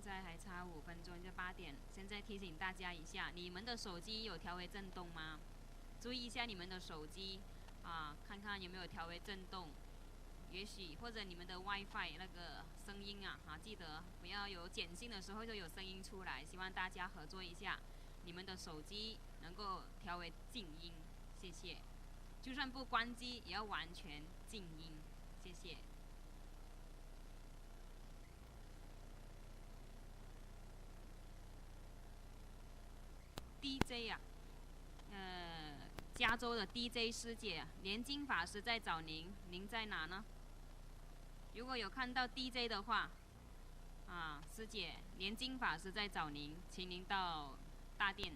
在还差5分钟就8点，现在提醒大家一下，你们的手机有调为震动吗？注意一下你们的手机啊，看看有没有调为震动。也许或者你们的 WiFi 那个声音啊，记得不要有简讯的时候就有声音出来。希望大家合作一下，你们的手机能够调为静音，谢谢。就算不关机，也要完全静音，谢谢。DJ 啊，加州的 DJ 师姐，连金法师在找您，您在哪呢？如果有看到 DJ 的话，师姐，连金法师在找您，请您到大殿。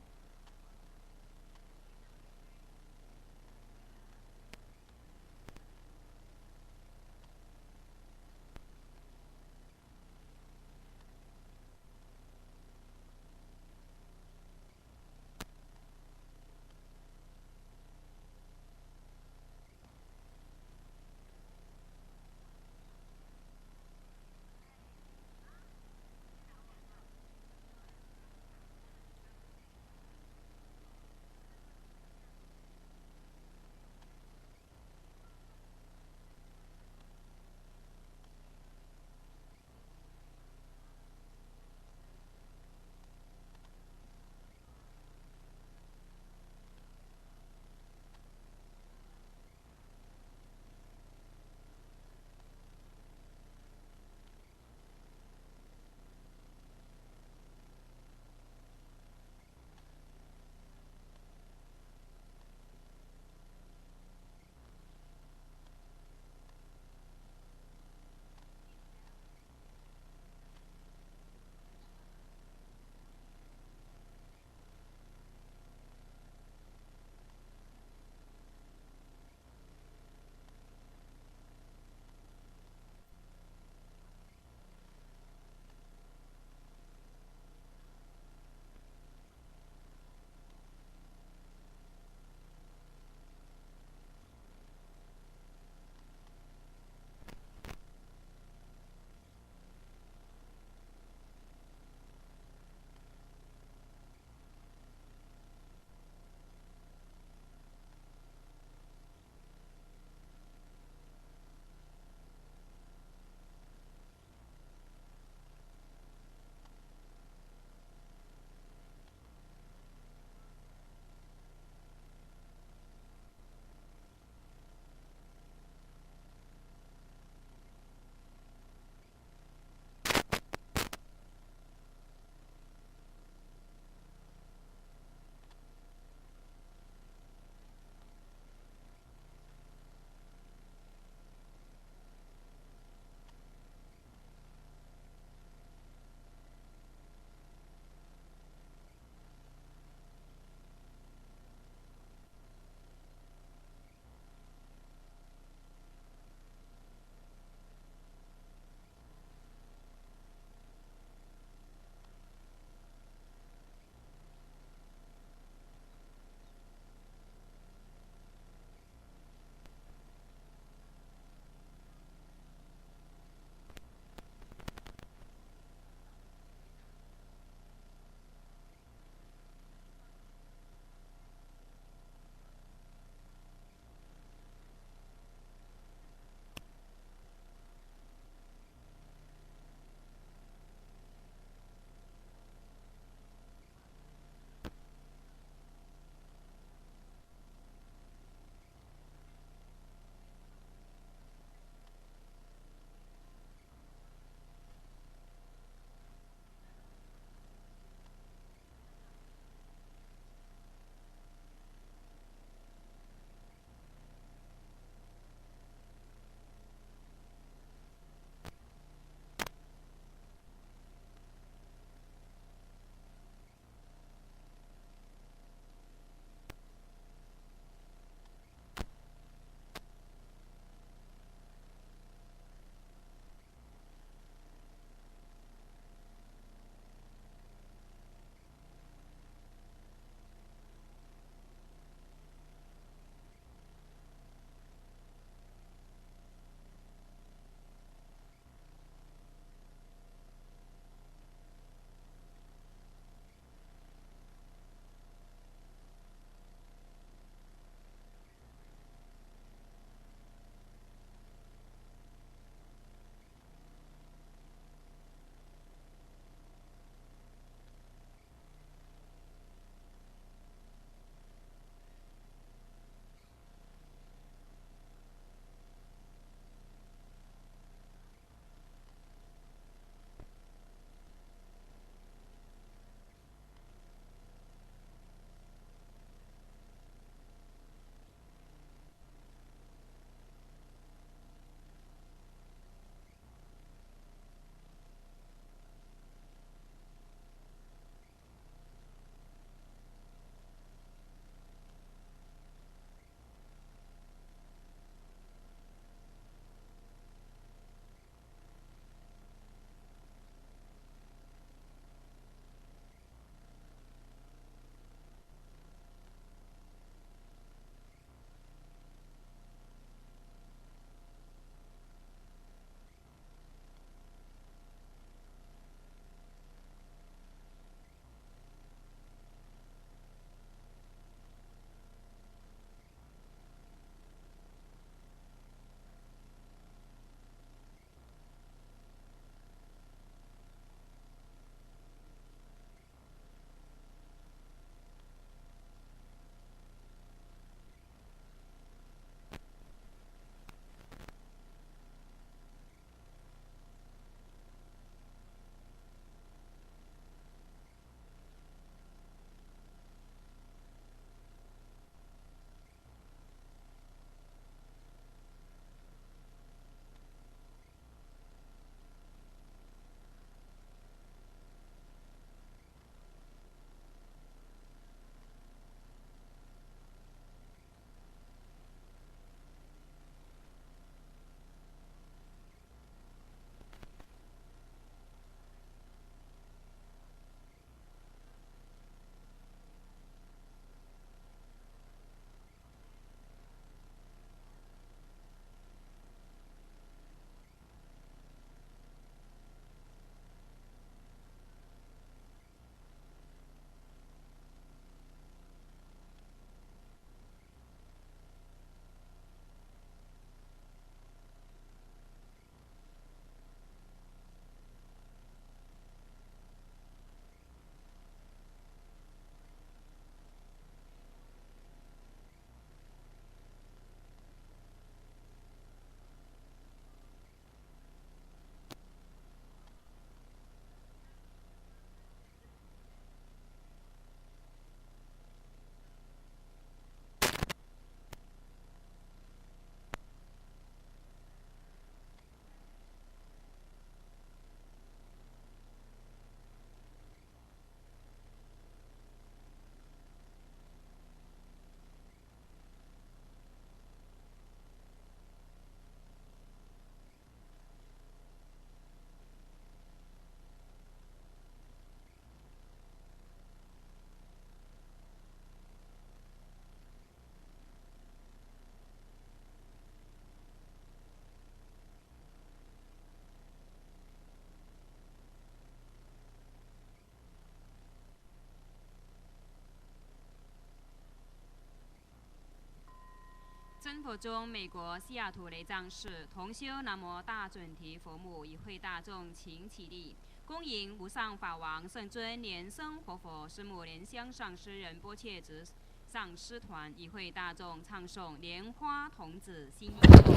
山佛中美国西雅图雷藏寺同修南无大准提佛母与会大众请起立，恭迎无上法王圣尊莲生活佛师母莲香上师仁波切执上师团与会大众唱诵莲花童子心意颂。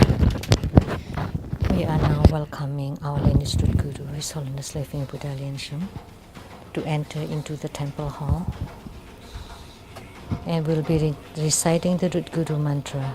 We are now welcoming our Lineage Guru, His Holiness Living Buddha Liansheng, to enter into the temple hall, and we'll be reciting the Root Guru mantra.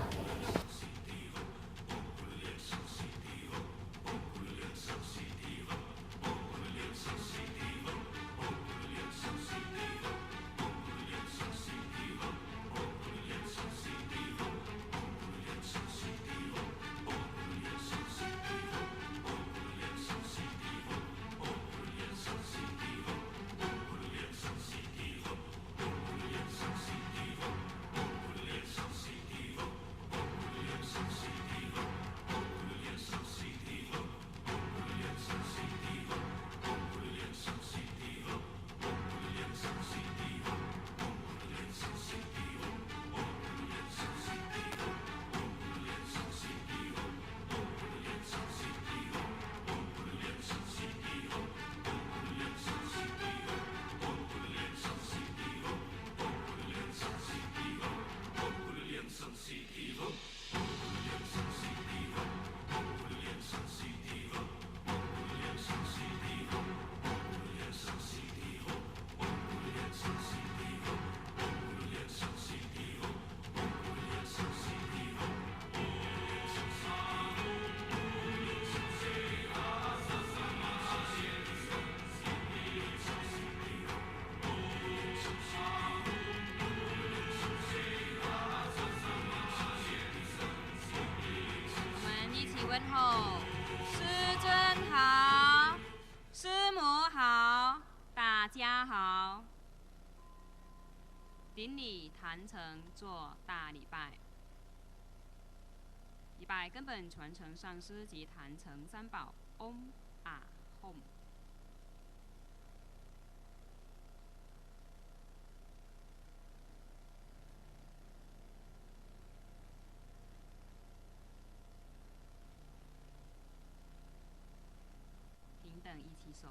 问候，师尊好，师母好，大家好。顶礼坛城做大礼拜，礼拜根本传承上师及坛城三宝嗡啊吽。等一起手，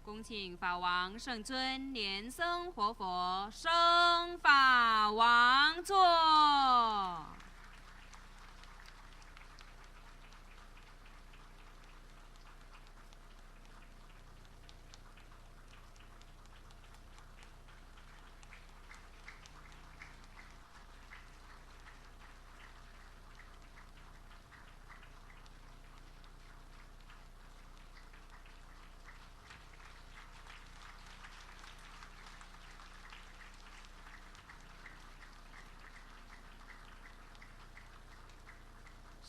恭请法王圣尊莲生活佛升法王座。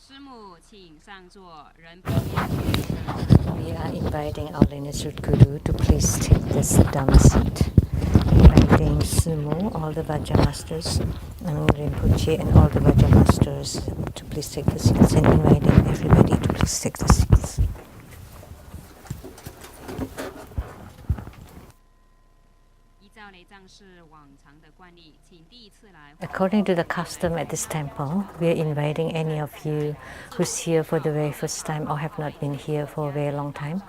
师母，请上座，人并面。We are inviting our Lineage Guru to please take the Dhamma seat. Inviting Sumu, all the Vajra masters, and Rinpoche and all the Vajra masters to please take the seats, and inviting everybody to please take the seats. According to the custom at this temple, we are inviting any of you who's here for the very first time or have not been here for a very long time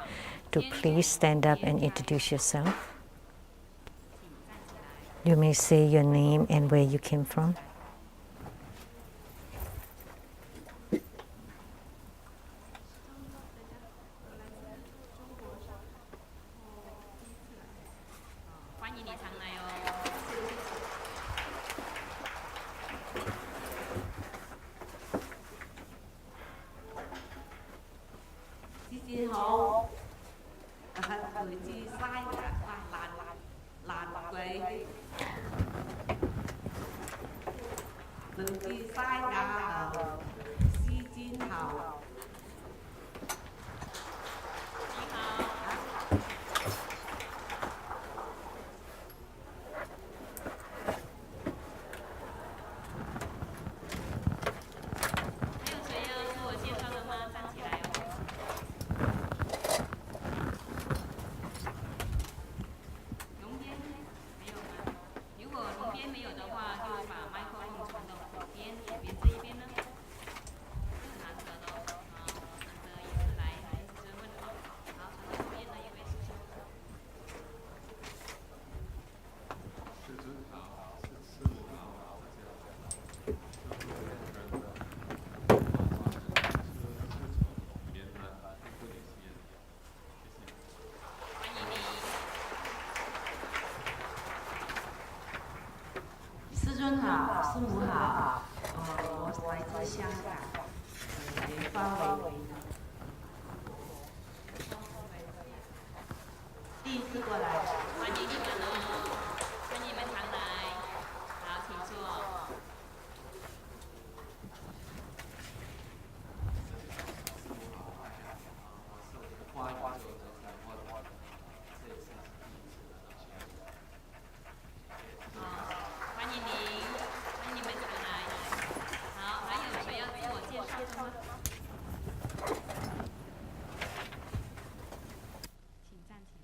to please stand up and introduce yourself. You may say your name and where you came from. 欢迎你们哦，欢迎你们常来。好，请坐。欢迎您，欢迎你们常来。好，还有谁要自我介绍的吗？请站起来。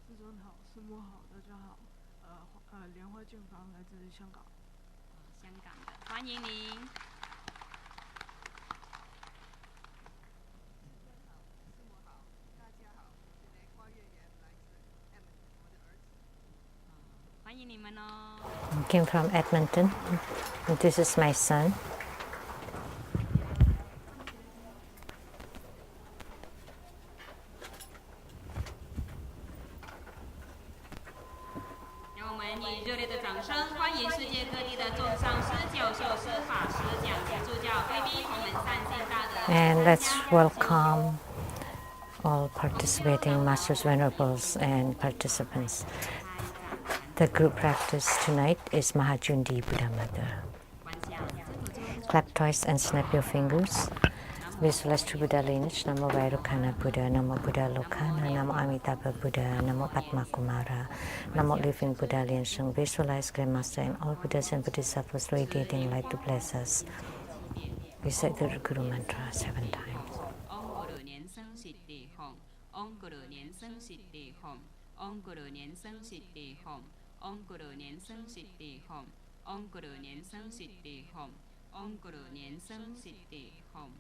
师尊好，师母好，大家好。莲花净房来自香港。香港的，欢迎您。欢迎你们哦。I came from Edmonton. This is my son. 让我们以热烈的掌声欢迎世界各地的众上师、教授师、法师、讲师、助教、贵宾同们善信大德。 And let's welcome all participating Masters, Venerables, and participants. The group practice tonight is Mahajundi Buddha Mother. Clap twice and snap your fingers. Visualize true Buddha lineage. Namo Vairocana Buddha, Namo Buddha Lokana, Namo Amitabha Buddha, Namo Padma Kumara, Namo Living Buddha lineage. Visualize Grandmaster and all Buddhas and Bodhisattvas radiating light to bless us. Recite the Guru Mantra 7 times. Om Guru Nian Seng Siddhi Hom. Om Guru Nian Seng Siddhi Hom. Om Guru Nian Seng Siddhi Hom. Om Guru Nian Seng Siddhi Hom. Om Guru Nian Seng Siddhi Hom. Om Guru Nian Seng Siddhi Hom.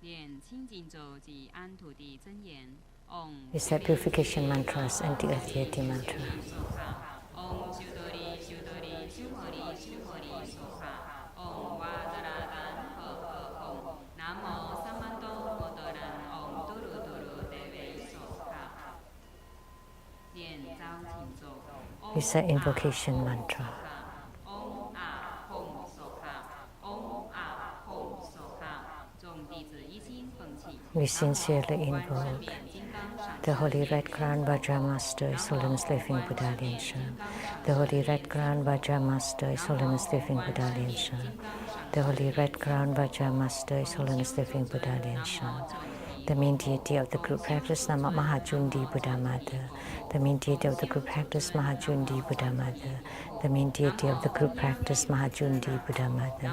念清净咒及安土地真言。Om Recite purification mantras and the Adhyati mantra. Om Shudori Shudori Shuhori Shuhori Soha. Om Vadaradan Ho Ho Hom. Namo Samantong Modoran Om Duru Duru Deve Soha. 念招请咒。 Recite invocation mantra. Om Ah Hom Soha. Om Ah Hom Soha. 众弟子一心奉气。 We sincerely invoke the Holy Red Crown Vajra Master, His Holiness Living Buddha Liensheng. The Holy Red Crown Vajra Master, His Holiness Living Buddha Liensheng. The Holy Red Crown Vajra Master, His Holiness Living Buddha Liensheng. The main deity of the group practice, Namo Mahajundi Buddha Mother. The main deity of the group practice, Mahajundi Buddha Mother. The main deity of the group practice, Mahajundi Buddha Mother.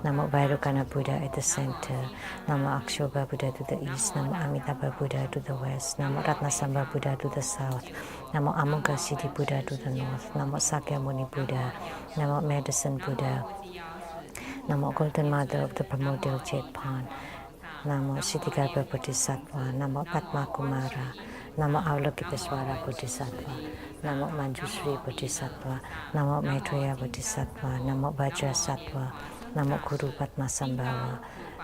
Namo Vairocana Buddha at the center. Namo Akshobha Buddha to the east. Namo Amitabha Buddha to the west. Namo Ratnasambha Buddha to the south. Namo Amoga Siddhi Buddha to the north. Namo Sakyamuni Buddha. Namo Medicine Buddha. Namo Golden Mother of the primordial jade pond. Namo Siddhigarbha Bodhisattva. Namo Padma Kumara. Namo Avalokitesvara Bodhisattva. Namo Manjushri Bodhisattva. Namo Maitreya Bodhisattva. Namo Vajra Sattva. Namo Guru Padma Sambhava.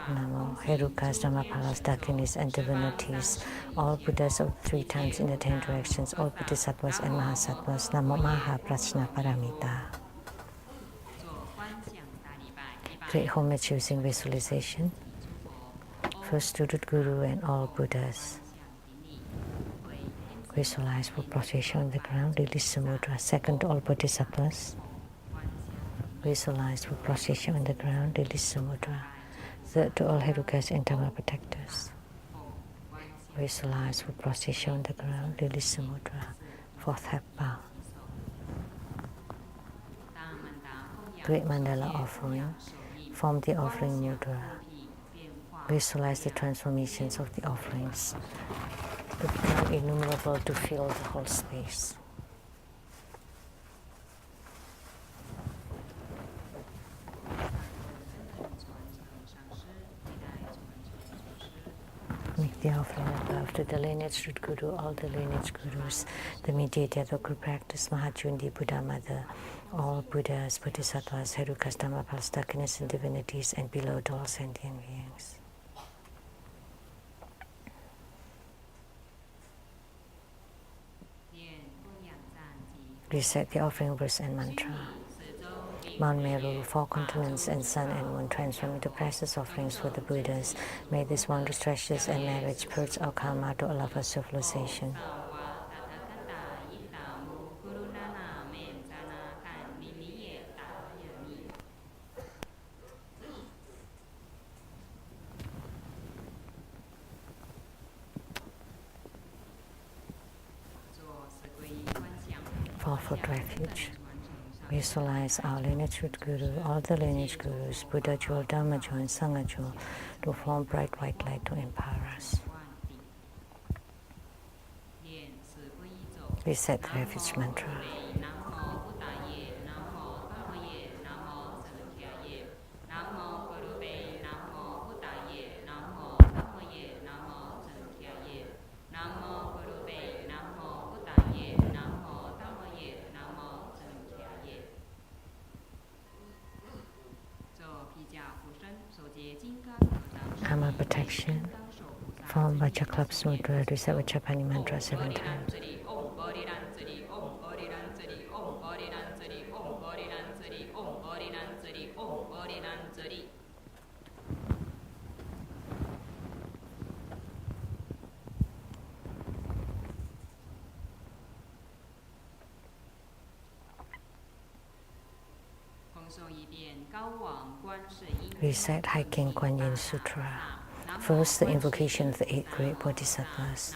Namo Herukas, Dhammapalas, Dakinis, and divinities. All Buddhas of 3 times in the 10 directions. All Bodhisattvas and Mahasattvas. Namo Maha Prajna Paramita. Great homage using visualization. First to the Guru and all Buddhas. Visualize full prostration on the ground, release the mudra. Second to all Bodhisattvas. Visualize full prostration on the ground, release the mudra. Third to all Herukas and Dhamma protectors. Visualize full prostration on the ground, release the mudra. Fourth half bow. Great mandala offering. Form the offering mudra. Visualize the transformations of the offerings to become innumerable to fill the whole space. Make the offering of love to the lineage root Guru, all the lineage Gurus, the mediator of the group practice, Mahajundi Buddha Mother, all Buddhas, Bodhisattvas, Herukas, Dhammapalas, Dakinis, and divinities, and below all sentient beings. Recite the offering verse and mantra. Mount Meru, 4 continents, and sun and moon transform into precious offerings for the Buddhas. May these wondrous treasures and marriage purge our karma to allow for civilization. Fourfold refuge. Visualize our lineage root guru, all the lineage gurus, Buddha jewel, Dharma jewel, and Sangha jewel to form bright white light to empower us. Reset the refuge mantra. Karma protection. Form Vajraklapsa Mudra. Reset Vajrapani mantra 7 times. Reset Hiking Kuan Yin Sutra. First, the invocation of the 8 great bodhisattvas.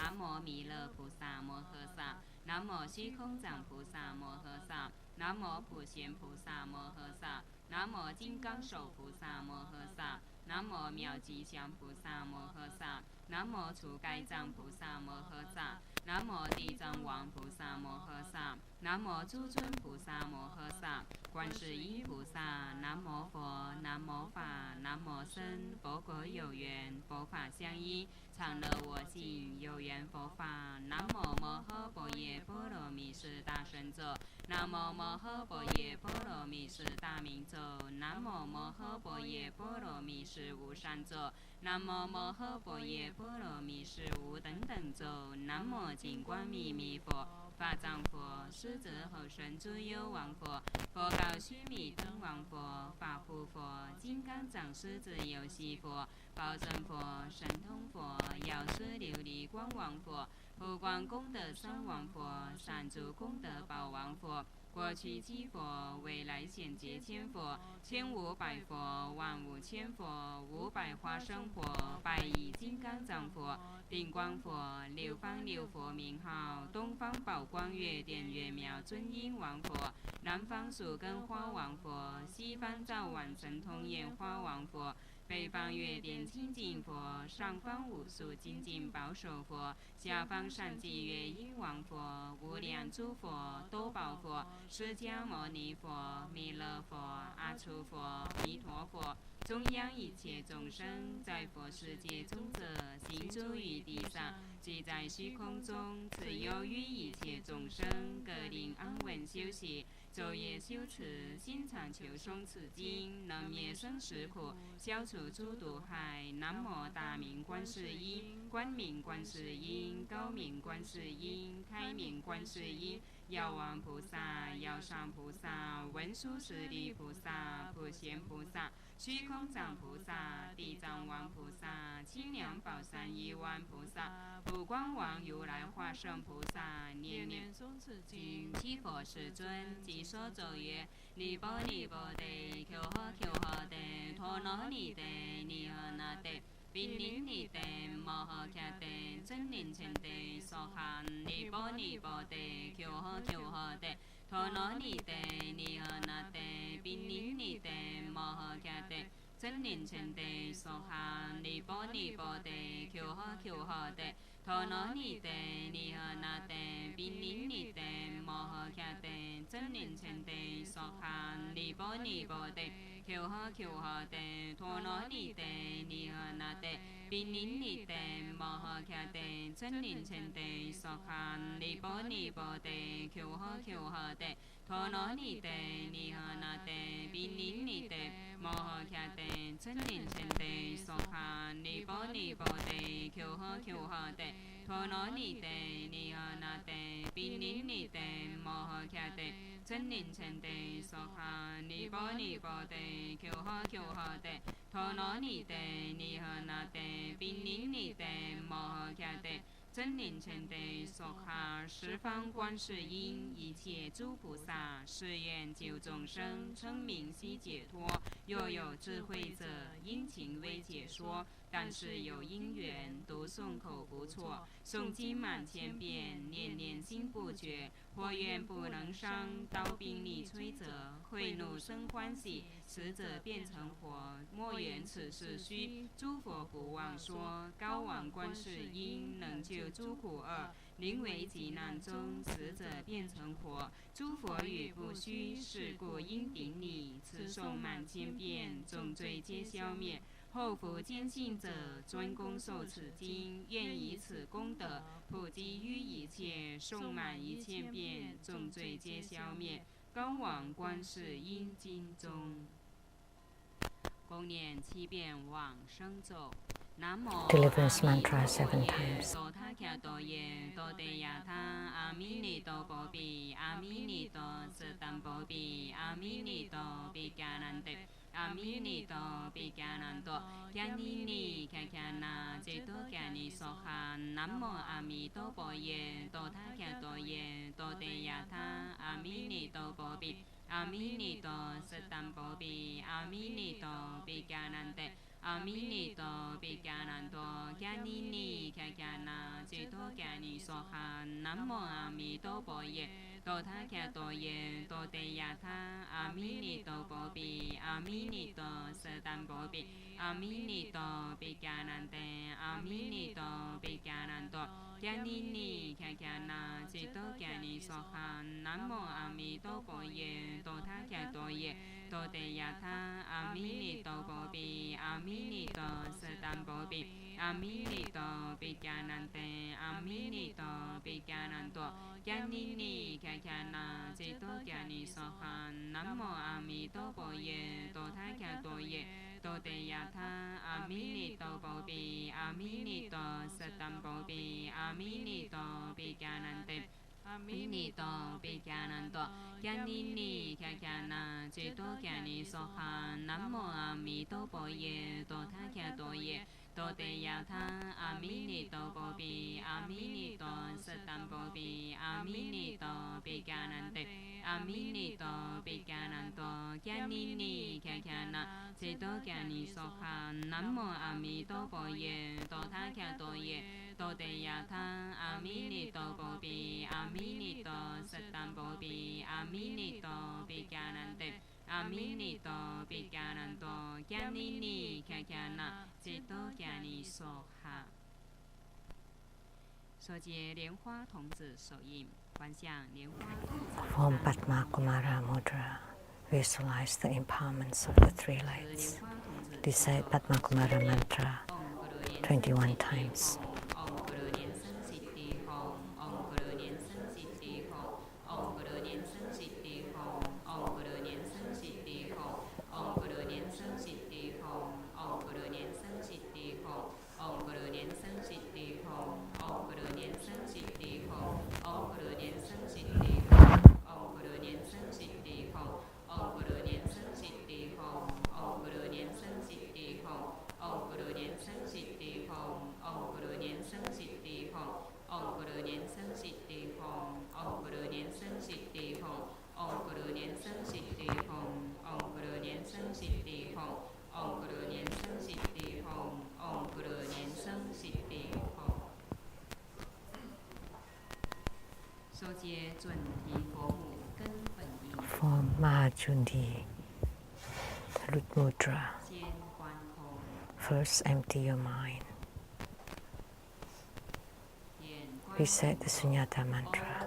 Namo Shikhongzang Pusa Mohosa, Namo Puxian Pusa Mohosa, Namo Jinggang Shou Pusa Mohosa, Namo Miaoji Xiang Pusa Mohosa, Namo Chugai Zhang Pusa Mohosa, Namo Dizhang Wang Pusa Mohosa, Namo Zhuzhun Pusa Mohosa, 观世音菩萨，南无佛，南无法，南无僧，佛果有缘，佛法相依，常乐我净，有缘佛法。南无摩诃般若波罗蜜是大神咒，南无摩诃般若波罗蜜是大明咒，南无摩诃般若波罗蜜是无上咒，南无摩诃般若波罗蜜是无等等咒，南无金光密密佛。法藏佛、狮子吼神诸幽王佛、佛告须弥尊王佛、法护佛、金刚藏狮子游戏佛、宝真佛、神通佛、药师琉璃光王佛、普光功德三王佛、三足功德宝王佛、过去七佛、未来现劫千佛、1500佛、15000佛、500花生佛、百亿金刚藏佛、定光佛、六方六佛名号：东方宝光月殿月妙尊音王佛、南方树根花王佛、西方照晚神通焰花王佛、北方月殿清净佛、上方无数精进保守佛、下方上济月音王佛、无量诸佛、多宝佛、释迦牟尼佛、弥勒佛、阿处佛、弥陀佛，中央一切众生，在佛世界中者，行诸于地上，即在虚空中，自由于一切众生，各令安稳休息，昼夜修持，心常求诵此经，能灭生死苦，消除诸毒害。南无大明观世音，光明观世音，高明观世音，开明观世音。药王菩萨、药上菩萨、文殊师利菩萨、普贤菩萨、虚空藏菩萨、地藏王菩萨、清凉宝山一万菩萨、普光王如来化身菩萨，念念诵此经，七佛世尊即说咒曰：尼波尼波得，求呵求呵得，陀罗尼得，尼诃那得。宾林尼得，摩诃迦得，真林前得，娑哈尼波尼波得，求呵求呵得，陀罗尼得，尼诃那得，宾林尼得，摩诃迦得，真林前得，娑哈尼波尼波得，求呵求呵得，陀罗尼得，尼诃那得，宾林尼得，摩诃迦得，真林前得，娑哈尼波尼波得。求呵求呵得，陀罗尼得，尼诃那得，宾林尼得，摩诃迦得，真林前得，娑哈尼波尼波得，求呵求呵得，陀罗尼得，尼诃那得，宾林尼得，摩诃迦得，真林前得，娑哈尼波尼波得，求呵求呵得。陀罗尼得尼诃那得毗尼尼得摩诃迦得真宁成得娑哈尼波尼波得求诃求诃得陀罗尼得尼诃那得毗尼尼得摩诃迦得真宁成得娑哈十方观世音一切诸菩萨誓愿救众生称名悉解脱。若有智慧者殷勤为解说，但是有因缘读诵口不错，诵经满千遍，念念心不绝。或愿不能伤，刀兵力摧折，慧怒生欢喜，死者变成佛。莫言此事虚，诸佛不忘说。高往观世音，能救诸苦厄。临危急难中，死者变成佛。诸佛语不虚，是故应顶礼。此诵满千遍，众罪皆消灭。后福坚信者，专攻受此经，愿以此功德普及于一切，诵满1000遍，众罪皆消灭。高往观世音经中，共念7遍往生咒。Deliverance mantra 7 times. 多他伽多耶多地亚他阿弥尼多波比阿弥尼多瑟当波比阿弥尼多比迦南德阿弥尼多比迦南多迦尼尼迦迦那吉多迦尼娑哈南无阿弥多波耶多他伽多耶多地亚他阿弥尼多波比阿弥尼多瑟当波比阿弥尼多比迦南德阿弥尼多比迦南多迦尼尼迦迦那吉多迦尼娑哈南无阿弥多波耶多他伽多耶多地亚他阿弥尼多波比阿弥尼多瑟当波比阿弥尼多比迦南德阿弥尼多比迦南多迦尼尼迦迦那吉多迦尼娑哈南无阿弥多波耶多他伽多耶多地亚他阿弥尼多波比阿弥尼多瑟当波比阿弥尼多比迦南德阿弥尼多比迦南多迦尼尼迦迦那吉多迦尼娑哈南无阿弥多波耶多他伽多耶多地亚他阿弥尼多波比阿弥尼多瑟当波比阿弥尼多比迦南德阿弥尼多比迦南多迦尼尼迦迦那吉多迦尼娑哈南无阿弥多波耶多他伽多耶多地亚他阿弥尼多波比阿弥尼多瑟当波比阿弥尼多比迦南德阿弥尼多比迦南多迦尼尼迦迦那吉多迦尼娑哈南无阿弥多波耶多他伽多耶多地亚他阿弥尼多波比阿弥尼多瑟当波比阿弥尼多比迦南德阿弥尼多比迦南多迦尼尼迦迦那吉多迦尼娑哈。手结莲花童子手印，观想莲花童子。Form Padma Kumara Mudra. Visualize the empowerments of the 3 lights. Recite Padma Kumara mantra 21 times. Form Cundi, the root mudra. First, empty your mind. Recite the Sunyata mantra.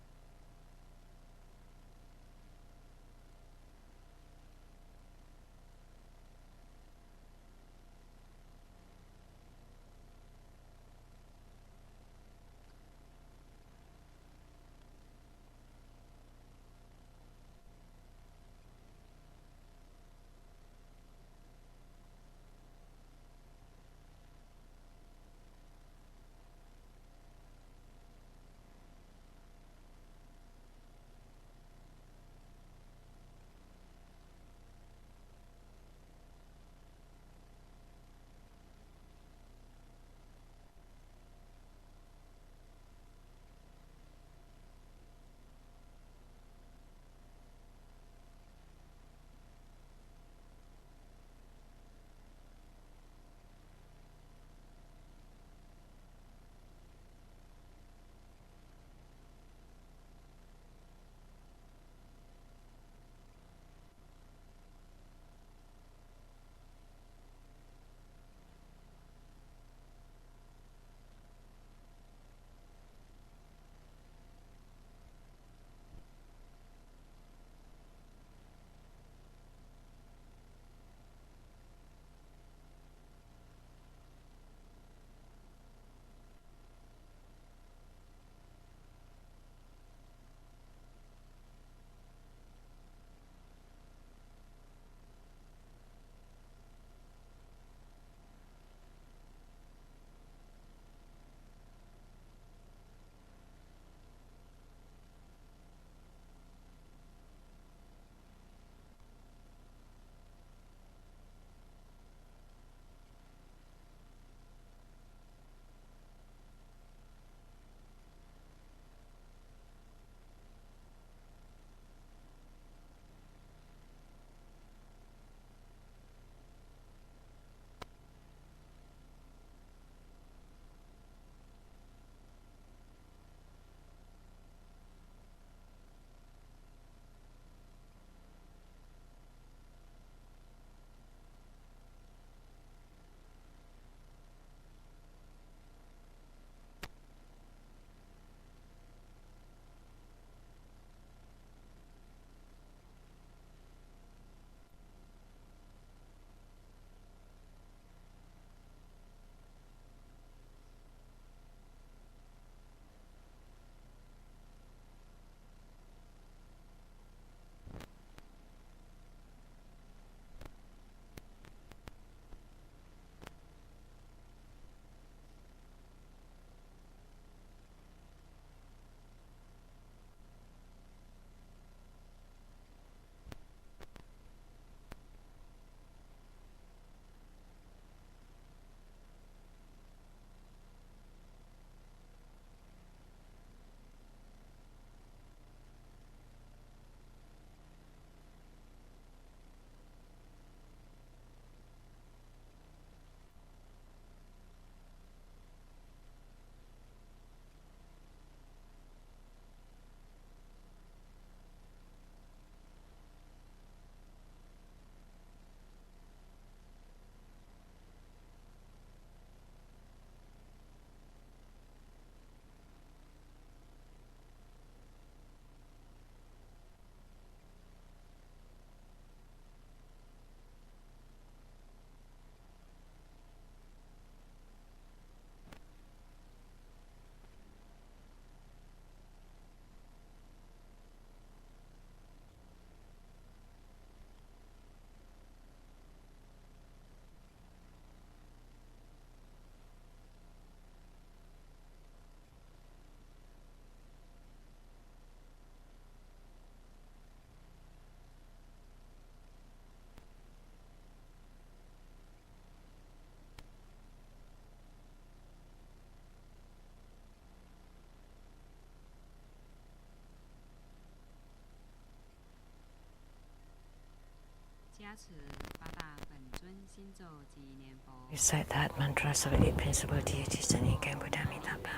Recite that mantras of 8 principal deities and Incan Buddha Amitabha.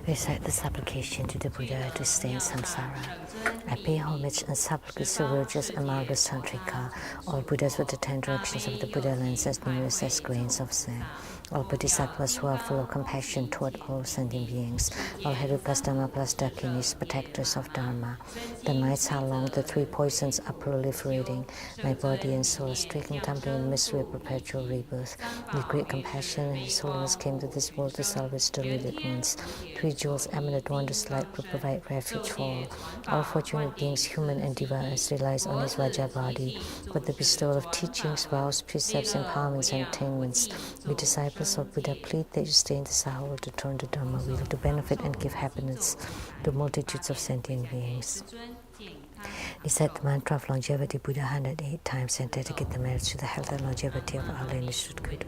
Recite the supplication to the Buddha to stay in samsara. I pay homage and supplicate to virtuous Amarga Tantrika, all Buddhas with the 10 directions of the Buddha lens as numerous as grains of sand, all Bodhisattvas who are full of compassion toward all sentient beings, all Heru plus Dhamma plus Dakinis, protectors of Dharma. The nights are long, the 3 poisons are proliferating, my body and soul are stricken, tumbling in misery of perpetual rebirth. With great compassion, His Holiness came to this world to salvage deluded ones. 3 jewels, eminent wondrous light, will provide refuge for all. All fortunate beings, human and divine, relies on His Vajrabhadhi for the bestowal of teachings, vows, precepts, empowerments, and attainments. We disciples of Buddha plead that you stay in the Sahara to turn the Dharma wheel to benefit and give happiness to multitudes of sentient beings. Recite the mantra of longevity Buddha 108 times and dedicate the merits to the health and longevity of our lineage Cundi.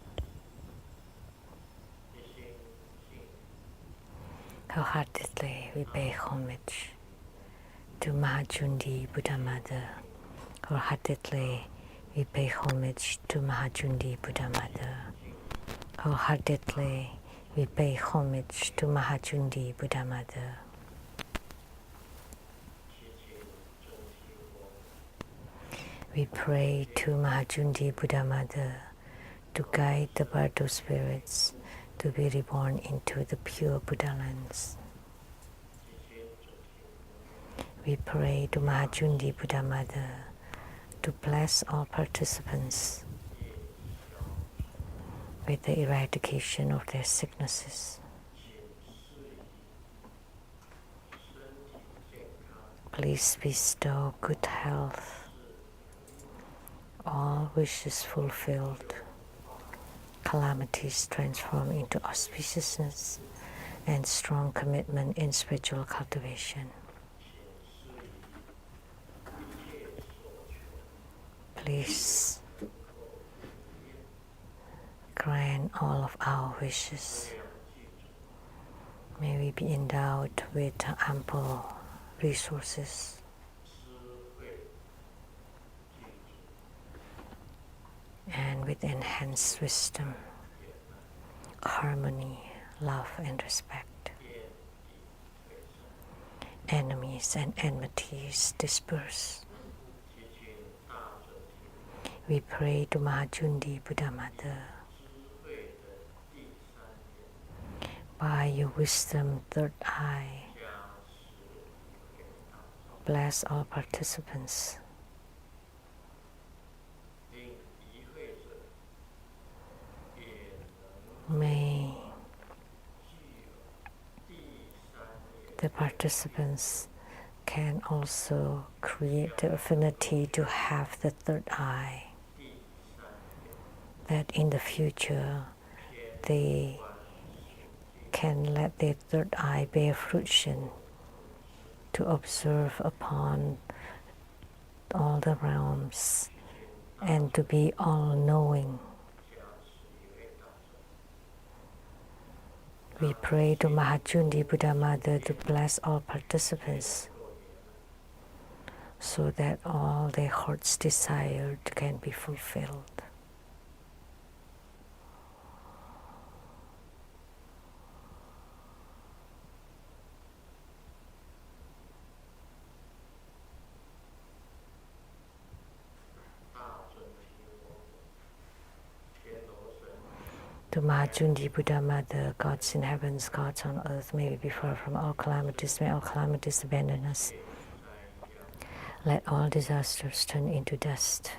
Wholeheartedly we pay homage to Mahachundi Buddha Mother. Wholeheartedly we pay homage to Mahachundi Buddha Mother. Wholeheartedly we pay homage to Mahachundi Buddha Mother. We pray to Mahachundi Buddha Mother to guide the Bardo spirits to be reborn into the pure Buddha lands. We pray to Mahachundi Buddha Mother to bless all participants with the eradication of their sicknesses. Please bestow good health, all wishes fulfilled, calamities transformed into auspiciousness, and strong commitment in spiritual cultivation. Please grant all of our wishes. May we be endowed with ample resources, and with enhanced wisdom, harmony, love, and respect. Enemies and enmities disperse. We pray to Mahachundi Buddha Mother. By your wisdom, third eye, bless all participants. May the participants can also create the affinity to have the third eye, that in the future they can let their third eye bear fruition to observe upon all the realms and to be all-knowing. We pray to Mahachundi Buddha Mother to bless all participants so that all their heart's desire can be fulfilled. To Mahachundi Buddha Mother, gods in heavens, gods on earth, may we be far from all calamities, may all calamities abandon us. Let all disasters turn into dust.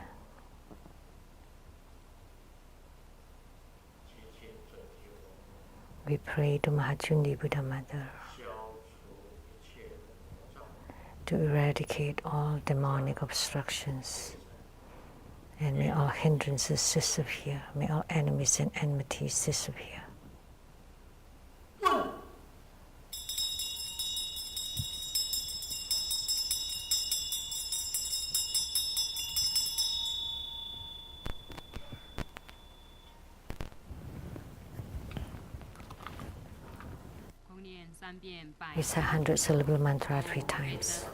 We pray to Mahachundi Buddha Mother to eradicate all demonic obstructions, and may all hindrances disappear, may all enemies and enmities disappear. We say 100 syllable mantra 3 times.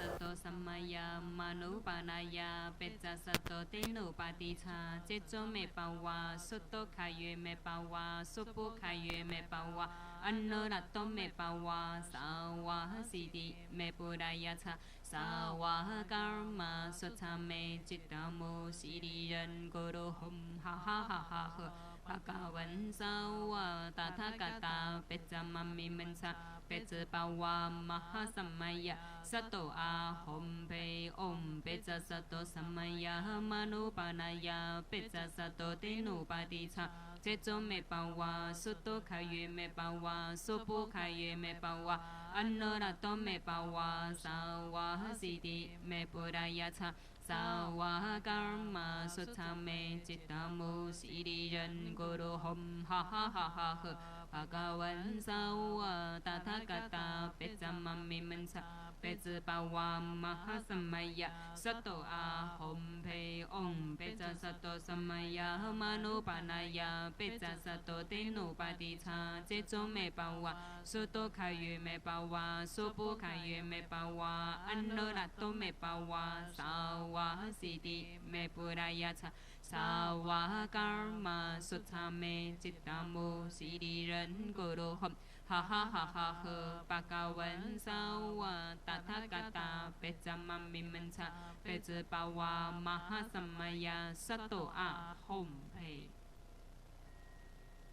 Sawa karma sotame chitamo siriyan guru hum ha ha ha ha ha Bhagavan sawa tathagata pecamami mensa pecapawa mahasamaya sato ahom pe om peca sato samaya manupanaya peca sato tenupadita Checho me pawa soto kaye me pawa sopo kaye me pawa Annorato me pawa sawa siti me purayata Sawa karma sotame chitamo siriyan guru hom ha ha ha ha ha Bhagavan sawa tathagata pecamami mensa เปจืปาวามหาสัมมยะสัตโตอาหมเพองเปจสัตโตสัมมยะมโนปานายะเปจสัตโตเตโนปฏิชาเจโจเมปาวาสุโตขายเมปาวาสุปุขายเมปาวาอันโนรัตโตเมปาวาสาวาสิติเมปุรายะชาสาวาการมาสุทธาเมจิตตามุสีดีรันกุโรหมha ha ha ha ha pakawan sawa tathagata pecamam mimancha pecepawa mahasamaya sato a hom pei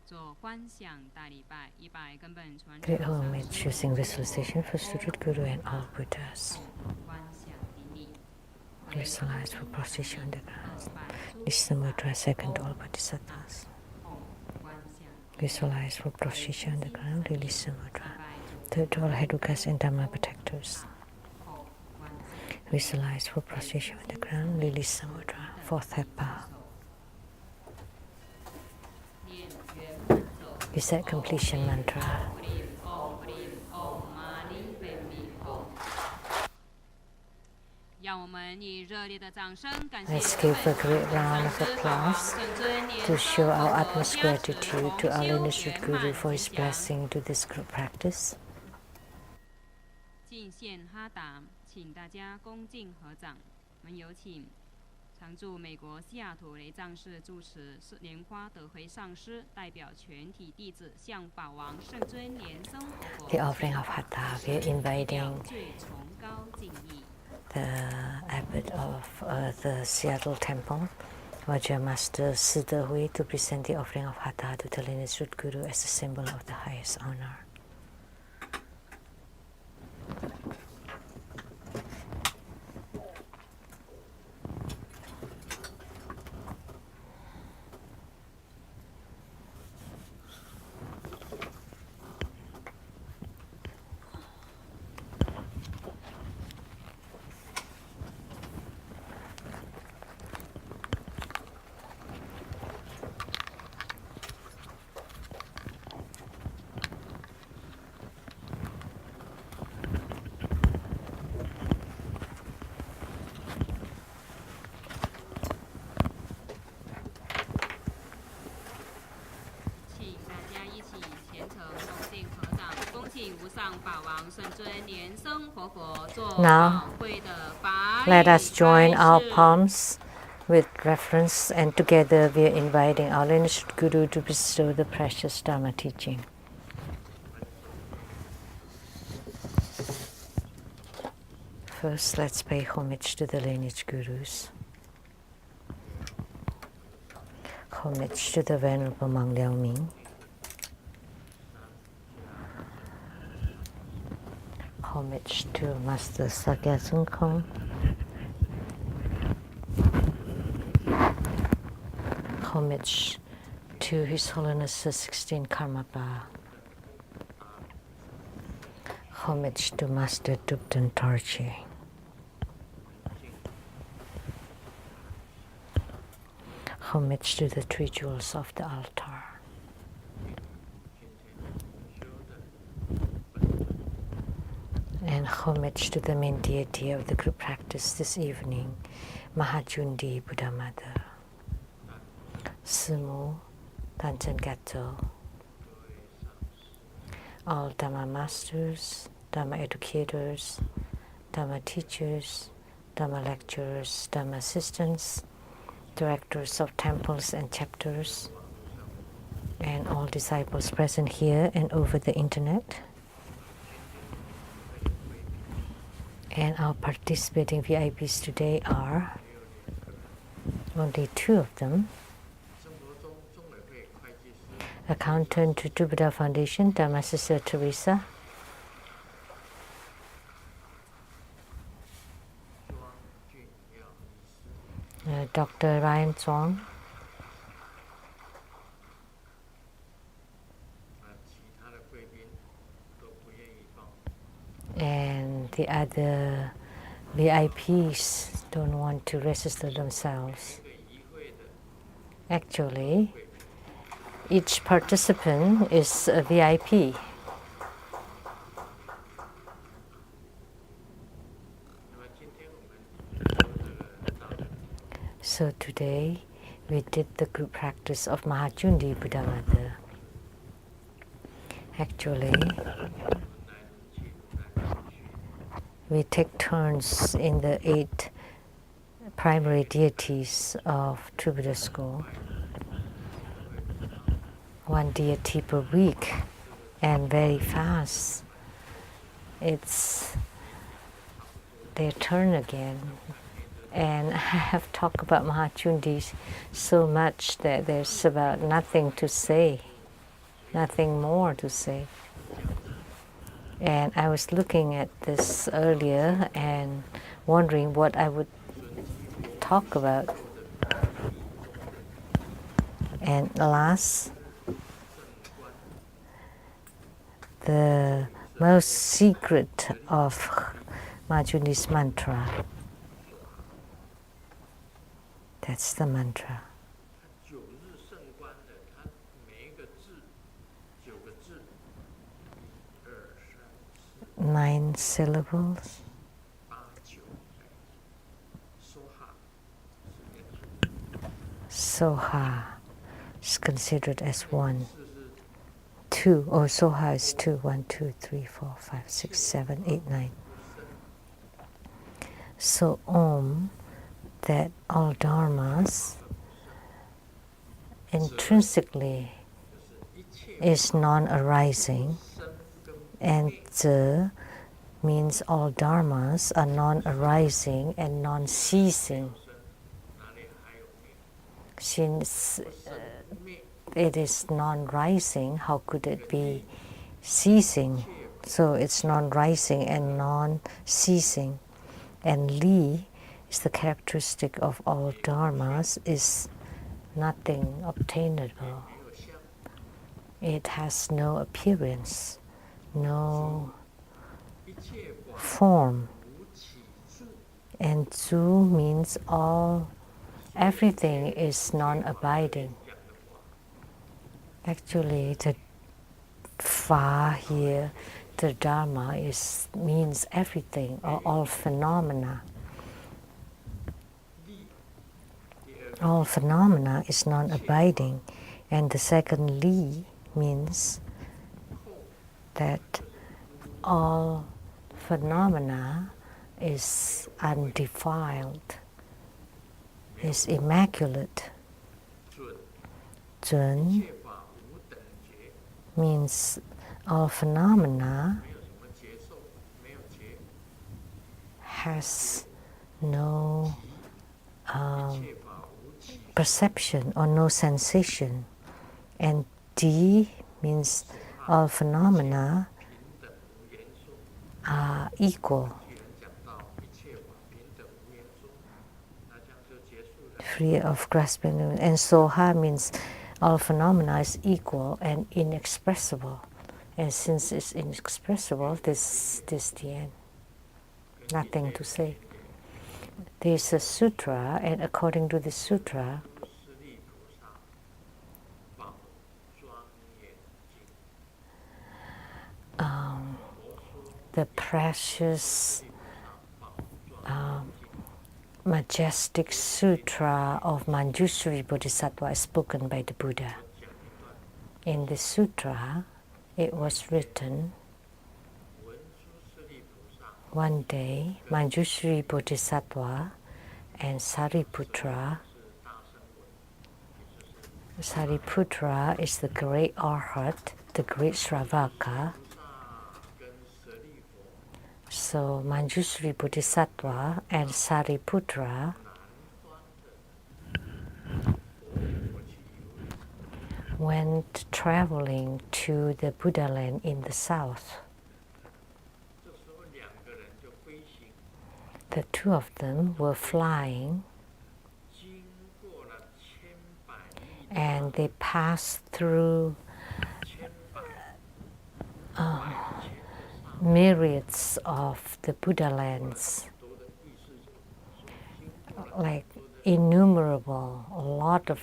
做观想大礼拜，100根本传承。 Great homage using visualization for Sujud Guru and all Buddhas. 观想顶礼。 Visualize for prostitution on the ground. Listen mudra second to all bodhisattvas. Visualize for prostitution on the ground. Release the mudra. Third to all hedukas and dhamma protectors. Visualize for prostitution on the ground. Release the mudra. Fourth hepa. Recite completion mantra. Let's give a great round of applause to show our utmost gratitude to our Lineage Guru for his blessing to this group practice. 敬献哈达，请大家恭敬合掌。我们有请常驻美国西雅图雷藏寺住持莲花德辉上师代表全体弟子向法王圣尊莲僧活佛 The offering of Hatha, we are inviting 最崇高敬意。 the abbot of the Seattle Temple, Vajra Master Siddha to present the offering of Hatha to the Lineage Guru as a symbol of the highest honor. Now, let us join our palms with reverence, and together we are inviting our Lineage Guru to bestow the precious Dharma teaching. First, let's pay homage to the Lineage Gurus. Homage to the Venerable Monk Liao Ming. Homage to Master Sakya Sungkong. Homage to His Holiness the 16th Karmapa. Homage to Master Dubden Tarchi. Homage to the three jewels of the altar. And homage to the main deity of the group practice this evening, Cundi Buddha Mother, Sumu Tanchen Gato, all Dhamma masters, Dhamma educators, Dhamma teachers, Dhamma lecturers, Dhamma assistants, directors of temples and chapters, and all disciples present here and over the internet. And our participating VIPs today are only two of them. Accountant to Buddha Foundation, Dharma Sister Teresa. Dr. Ryan Zong. And the other VIPs don't want to register themselves. Actually, each participant is a VIP. So today we did the group practice of Cundi Buddha Mother. Actually, we take turns in the 8 primary deities of True Buddha School. 1 deity per week, and very fast. It's their turn again. And I have talked about Cundi so much that there's about nothing to say, nothing more to say. And I was looking at this earlier and wondering what I would talk about. And last, the most secret of Cundi's mantra. That's the mantra. 9 syllables. Soha is considered as 1. 2, or Soha is 2. 1, 2, 3, 4, 5, 6, 7, 8, 9. So Om, that all dharmas intrinsically is non-arising, and Tze means all dharmas are non-arising and non-ceasing. Since it is non-rising, how could it be ceasing? So it's non-rising and non-ceasing. And Li is the characteristic of all dharmas, is nothing obtainable. It has no appearance, no form. And Zu means everything is non-abiding. Actually, the Fa here, the Dharma, means everything, or all phenomena. All phenomena is non-abiding. And the second Li means that all phenomena is undefiled, is immaculate. Zun means all phenomena has no perception or no sensation. And Di means all phenomena are equal, free of grasping. And Soha means all phenomena is equal and inexpressible. And since it's inexpressible, this is the end. Nothing to say. There's a sutra, and according to the sutra, the precious, majestic sutra of Manjushri Bodhisattva is spoken by the Buddha. In the sutra, it was written, one day, Manjushri Bodhisattva and Sariputra is the great Arhat, the great Shravaka. So Manjushri Bodhisattva and Sariputra went traveling to the Buddha land in the south. The two of them were flying, and they passed through myriads of the Buddha lands, like innumerable, a lot of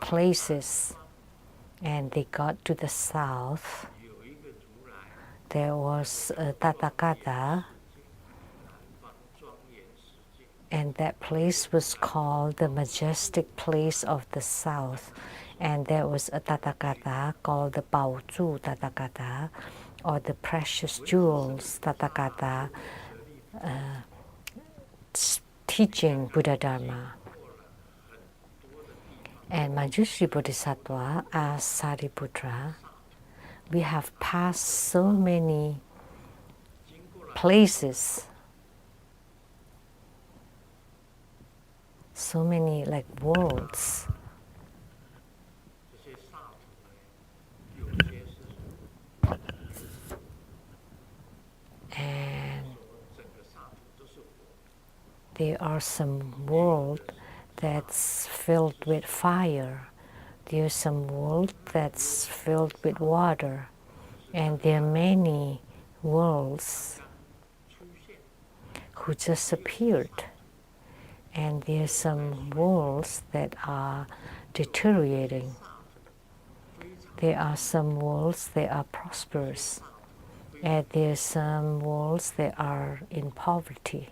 places. And they got to the south. There was a Tathagata, and that place was called the majestic place of the south. And there was a Tathagata called the Baozu Tathagata, or the precious jewels Tathagata, teaching Buddha Dharma. And Manjushri Bodhisattva asked Sariputra, we have passed so many places, so many like worlds. And there are some world that's filled with fire. There's some world that's filled with water. And there are many worlds who just appeared. And there are some worlds that are deteriorating. There are some worlds that are prosperous. And there are some worlds that are in poverty.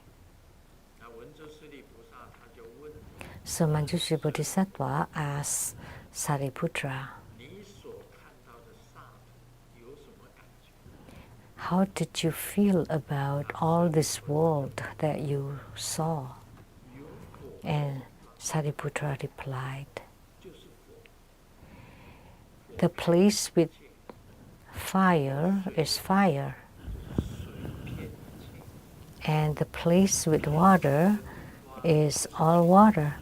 So Manjushri Bodhisattva asked Sariputra, how did you feel about all this world that you saw? And Sariputra replied, the place with fire is fire, and the place with water is all water,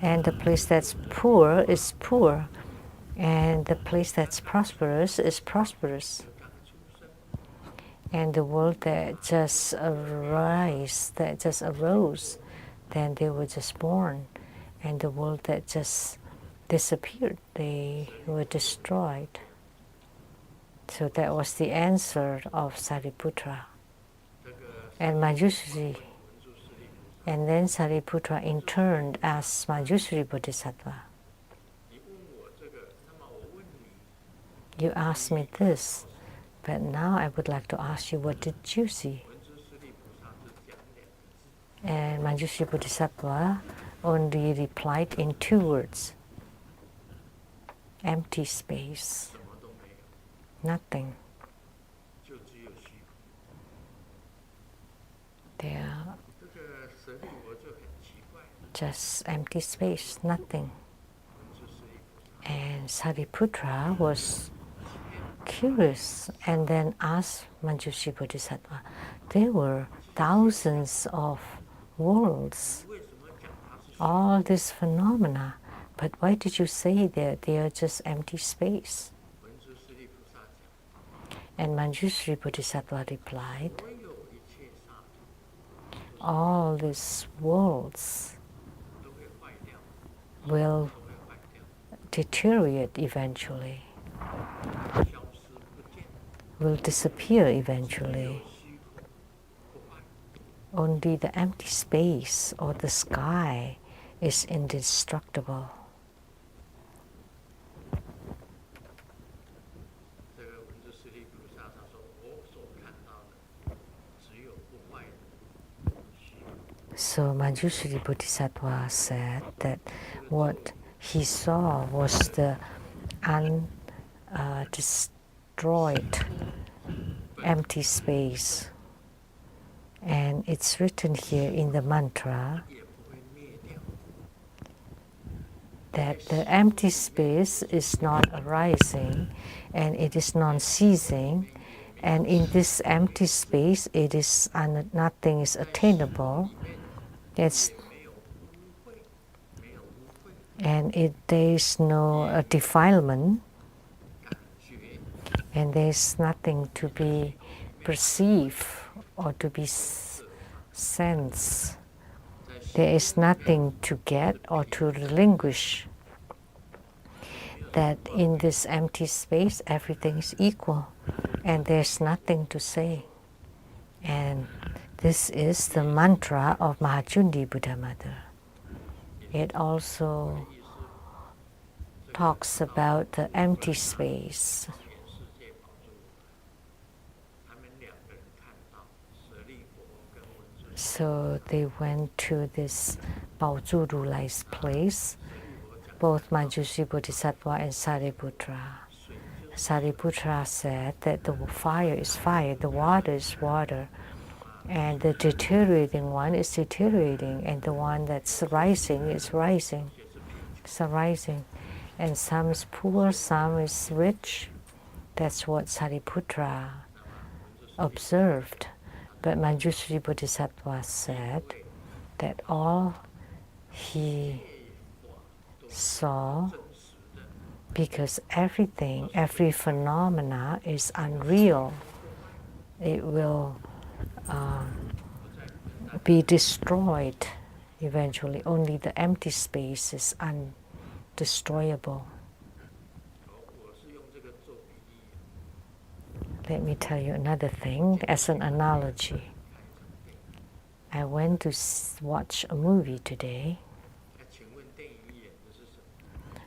and the place that's poor is poor, and the place that's prosperous is prosperous. And the world that just arose, then they were just born. And the world that just disappeared, they were destroyed. So that was the answer of Sariputra. And Manjushri, and then Sariputra in turn asked Manjushri Bodhisattva, you asked me this, but now I would like to ask you, what did you see? And Manjushri Bodhisattva only replied in 2 words, empty space, nothing. There, just empty space, nothing. And Sariputra was curious and then asked Manjushri Bodhisattva, there were thousands of worlds, all these phenomena, but why did you say that they are just empty space? And Manjushri Bodhisattva replied, all these worlds will deteriorate eventually, will disappear eventually. Only the empty space or the sky is indestructible. So Manjushri Bodhisattva said that what he saw was the undestroyed empty space. And it's written here in the mantra that the empty space is not arising and it is non-ceasing, and in this empty space it is nothing is attainable. There is no defilement, and there is nothing to be perceived or to be sensed. There is nothing to get or to relinquish. That in this empty space everything is equal and there's nothing to say. And this is the mantra of Cundi Buddha Mother. It also talks about the empty space. So they went to this Baozu Rulai's place, both Manjushri Bodhisattva and Sariputra. Sariputra said that the fire is fire, the water is water, and the deteriorating one is deteriorating, and the one that's rising is rising. It's rising. And some is poor, some is rich. That's what Sariputra observed. But Manjushri Bodhisattva said that all he saw, because everything, every phenomena is unreal, it will be destroyed eventually. Only the empty space is undestroyable. Let me tell you another thing as an analogy. I went to watch a movie today.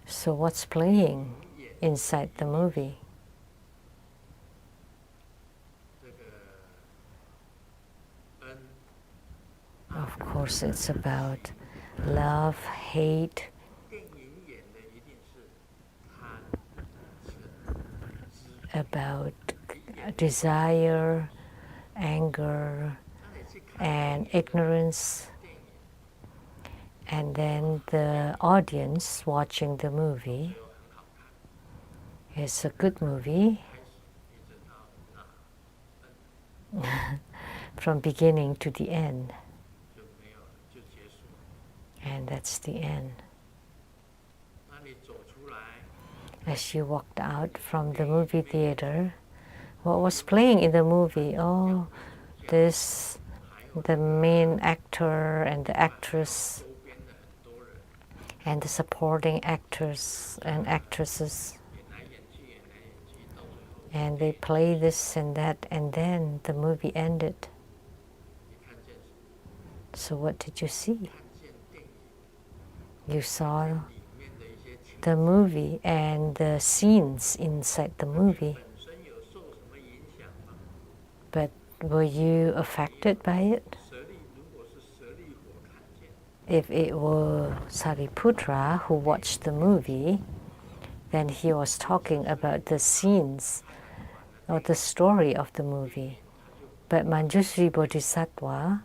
So what's playing inside the movie? Of course, it's about love, hate, about desire, anger, and ignorance. And then the audience watching the movie, it's a good movie from beginning to the end. And that's the end. As you walked out from the movie theater, what was playing in the movie? Oh, the main actor and the actress and the supporting actors and actresses. And they play this and that, and then the movie ended. So what did you see? You saw the movie and the scenes inside the movie. But were you affected by it? If it were Sariputra who watched the movie, then he was talking about the scenes or the story of the movie. But Manjushri Bodhisattva,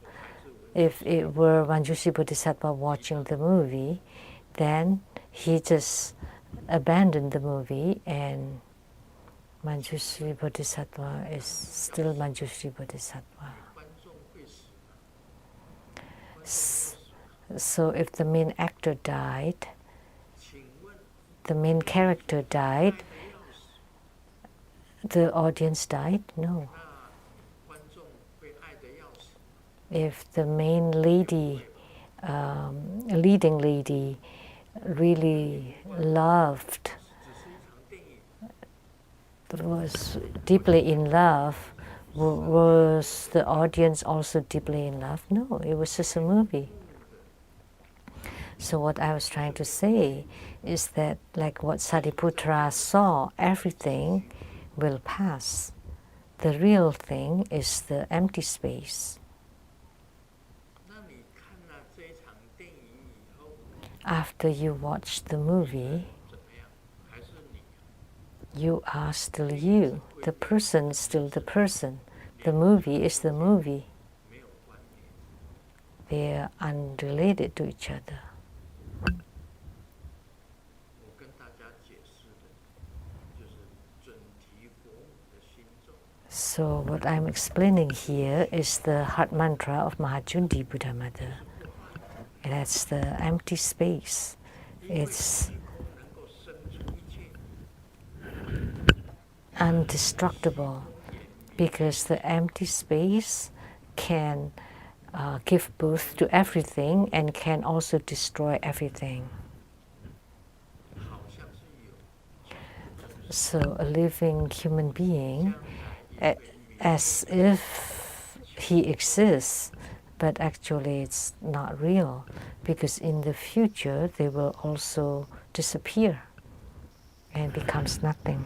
if it were Manjushri Bodhisattva watching the movie, then he just abandoned the movie, and Manjushri Bodhisattva is still Manjushri Bodhisattva. So if the main actor died, the main character died, the audience died? No. If the main lady, leading lady, really loved, was deeply in love, was the audience also deeply in love? No, it was just a movie. So what I was trying to say is that, like what Sariputra saw, everything will pass. The real thing is the empty space. After you watch the movie, you are still you. The person is still the person. The movie is the movie. They are unrelated to each other. So what I'm explaining here is the heart mantra of Cundi Buddha Mother. And that's the empty space. It's indestructible because the empty space can give birth to everything and can also destroy everything. So a living human being, as if he exists, but actually it's not real, because in the future they will also disappear and becomes nothing.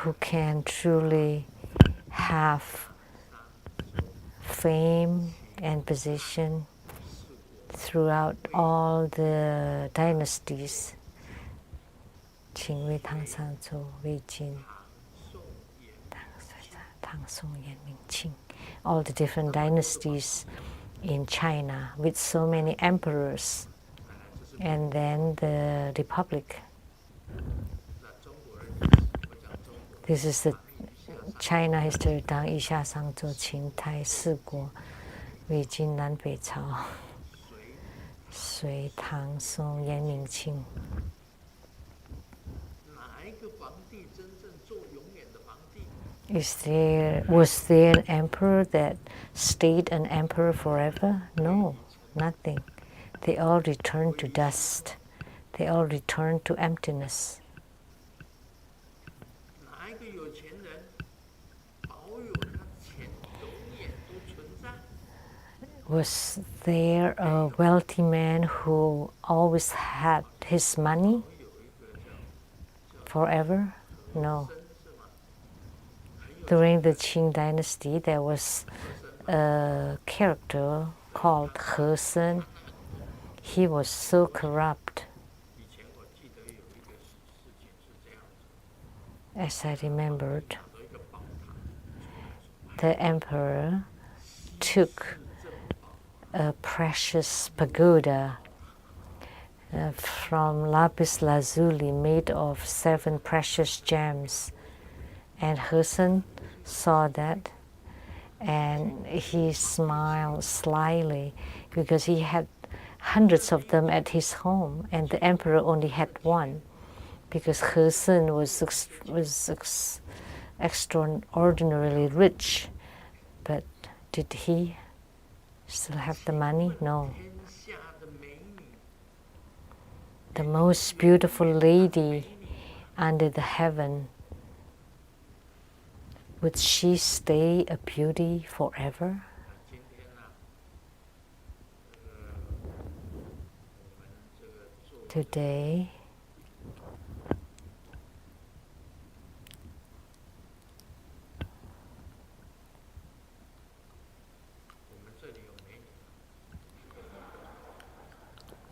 who can truly have fame and position throughout all the dynasties. Qing, Wei, Tang, San, Zhou, Wei, Jin, Tang, Song, Yan, Ming, Qing. All the different dynasties in China with so many emperors. And then the Republic. This is the China history. 当一下上周秦太四国，魏晋南北朝，隋唐宋元明清。Was there an emperor that stayed an emperor forever? No, nothing. They all returned to dust. They all returned to emptiness. Was there a wealthy man who always had his money forever? No. During the Qing dynasty, there was a character called He Sen. He was so corrupt. As I remembered, the emperor took a precious pagoda from lapis lazuli made of 7 precious gems. And He Sen saw that, and he smiled slyly because he had hundreds of them at his home, and the emperor only had one, because He Sen was extraordinarily rich. But did he still have the money? No. The most beautiful lady under the heaven, would she stay a beauty forever? Today,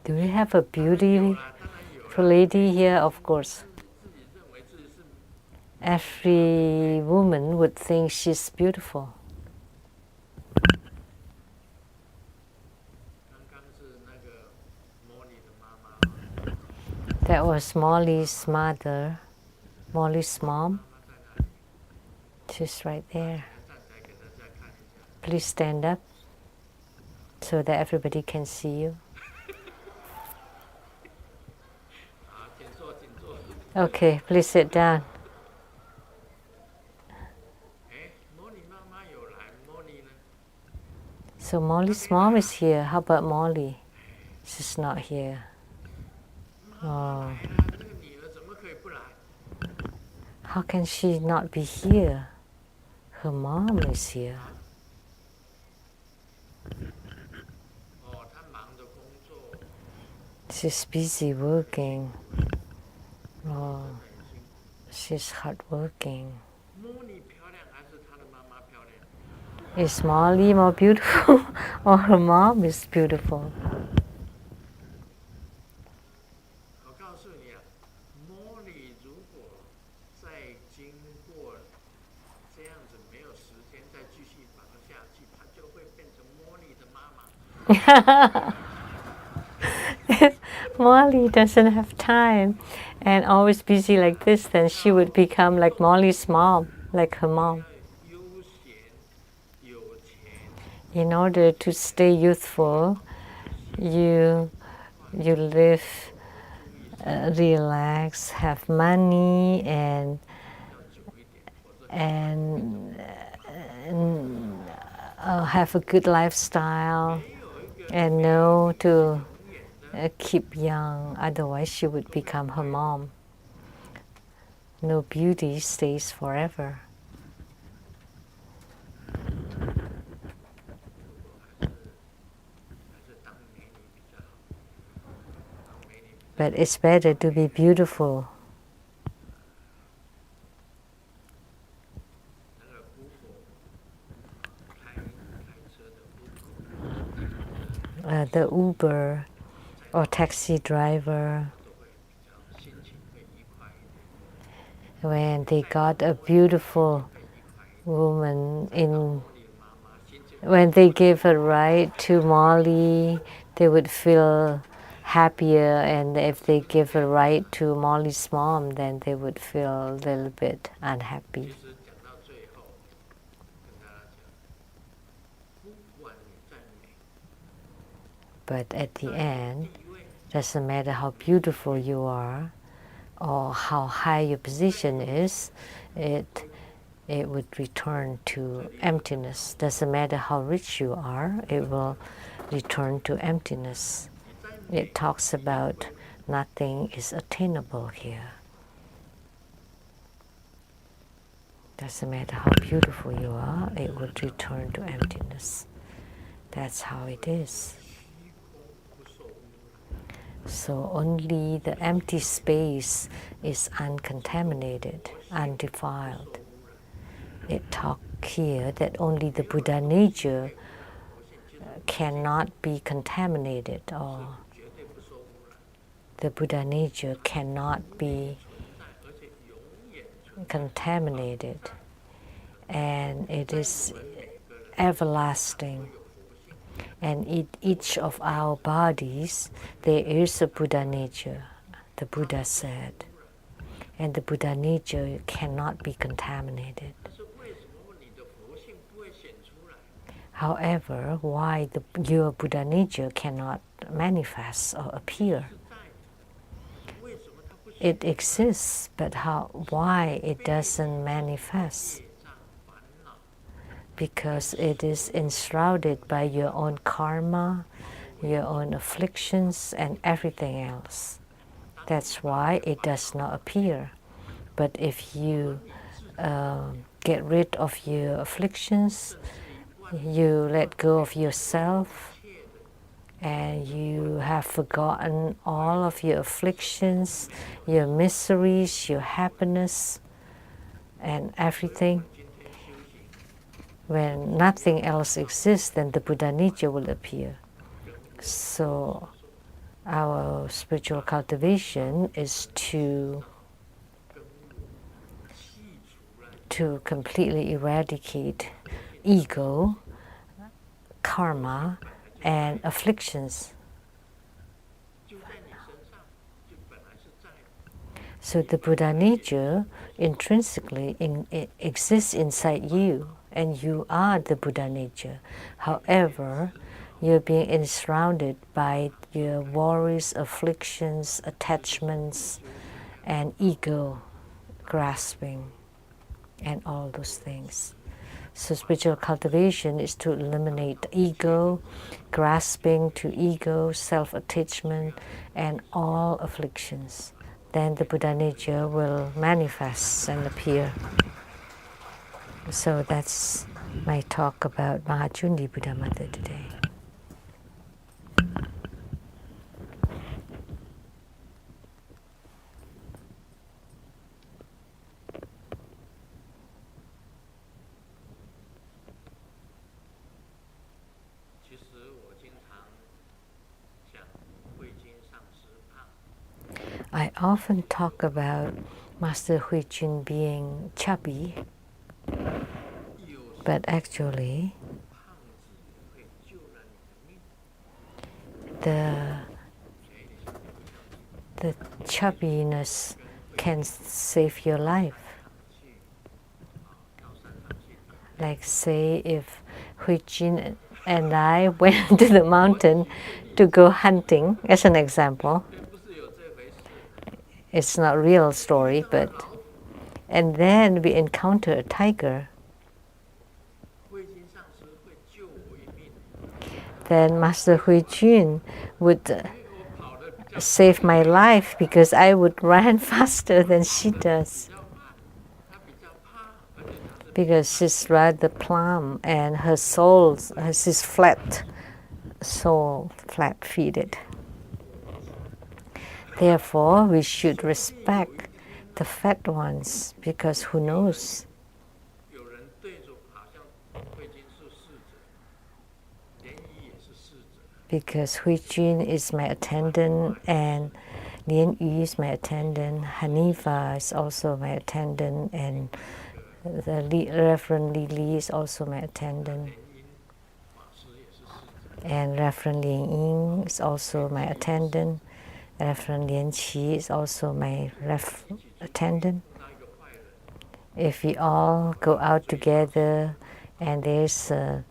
do we have a beautiful lady here? Of course. Every woman would think she's beautiful. That was Molly's mother, Molly's mom. She's right there. Please stand up so that everybody can see you. Okay, please sit down. So Molly's mom is here. How about Molly? She's not here. Oh. How can she not be here? Her mom is here. She's busy working. Oh, she's hardworking. Is Molly more beautiful or her mom is beautiful? If Molly doesn't have time and always busy like this, then she would become like Molly's mom, like her mom. In order to stay youthful, you live, relax, have money, and have a good lifestyle, and know to keep young. Otherwise, she would become her mom. No beauty stays forever. But it's better to be beautiful the Uber or taxi driver, when they got a beautiful woman when they gave a ride to Molly, they would feel happier, and if they give a ride to Molly's mom, then they would feel a little bit unhappy. But at the end, doesn't matter how beautiful you are or how high your position is, it would return to emptiness. Doesn't matter how rich you are, it will return to emptiness. It talks about nothing is attainable here. Doesn't matter how beautiful you are, it would return to emptiness. That's how it is. So only the empty space is uncontaminated, undefiled. It talks here that only the Buddha nature cannot be contaminated, or the Buddha nature cannot be contaminated, and it is everlasting. And in each of our bodies, there is a Buddha nature, the Buddha said. And the Buddha nature cannot be contaminated. However, why your Buddha nature cannot manifest or appear? It exists, but why it doesn't manifest? Because it is enshrouded by your own karma, your own afflictions, and everything else. That's why it does not appear. But if you get rid of your afflictions, you let go of yourself, and you have forgotten all of your afflictions, your miseries, your happiness, and everything. When nothing else exists, then the Buddha nature will appear. So our spiritual cultivation is to completely eradicate ego, karma, and afflictions. So the Buddha nature intrinsically exists inside you, and you are the Buddha nature. However, you're being enshrouded by your worries, afflictions, attachments, and ego grasping, and all those things. So spiritual cultivation is to eliminate ego, grasping to ego, self-attachment, and all afflictions. Then the Buddha nature will manifest and appear. So that's my talk about Cundi Buddha Mother today. I often talk about Master Huijun being chubby, but actually the chubbiness can save your life. Like say if Huijun and I went to the mountain to go hunting, as an example. It's not a real story, and then we encounter a tiger. Then Master Huijun would save my life because I would run faster than she does. Because she's rather plump and her soul, she's flat soul, flat-feeted. Therefore, we should respect the fat ones, because who knows? because Hui Jun is my attendant and Lian Yu is my attendant, Hanifa is also my attendant, and the Reverend Li Li is also my attendant, and Reverend Lien Ying is also my attendant, Reverend Lian Qi is also my attendant. If we all go out together and there's a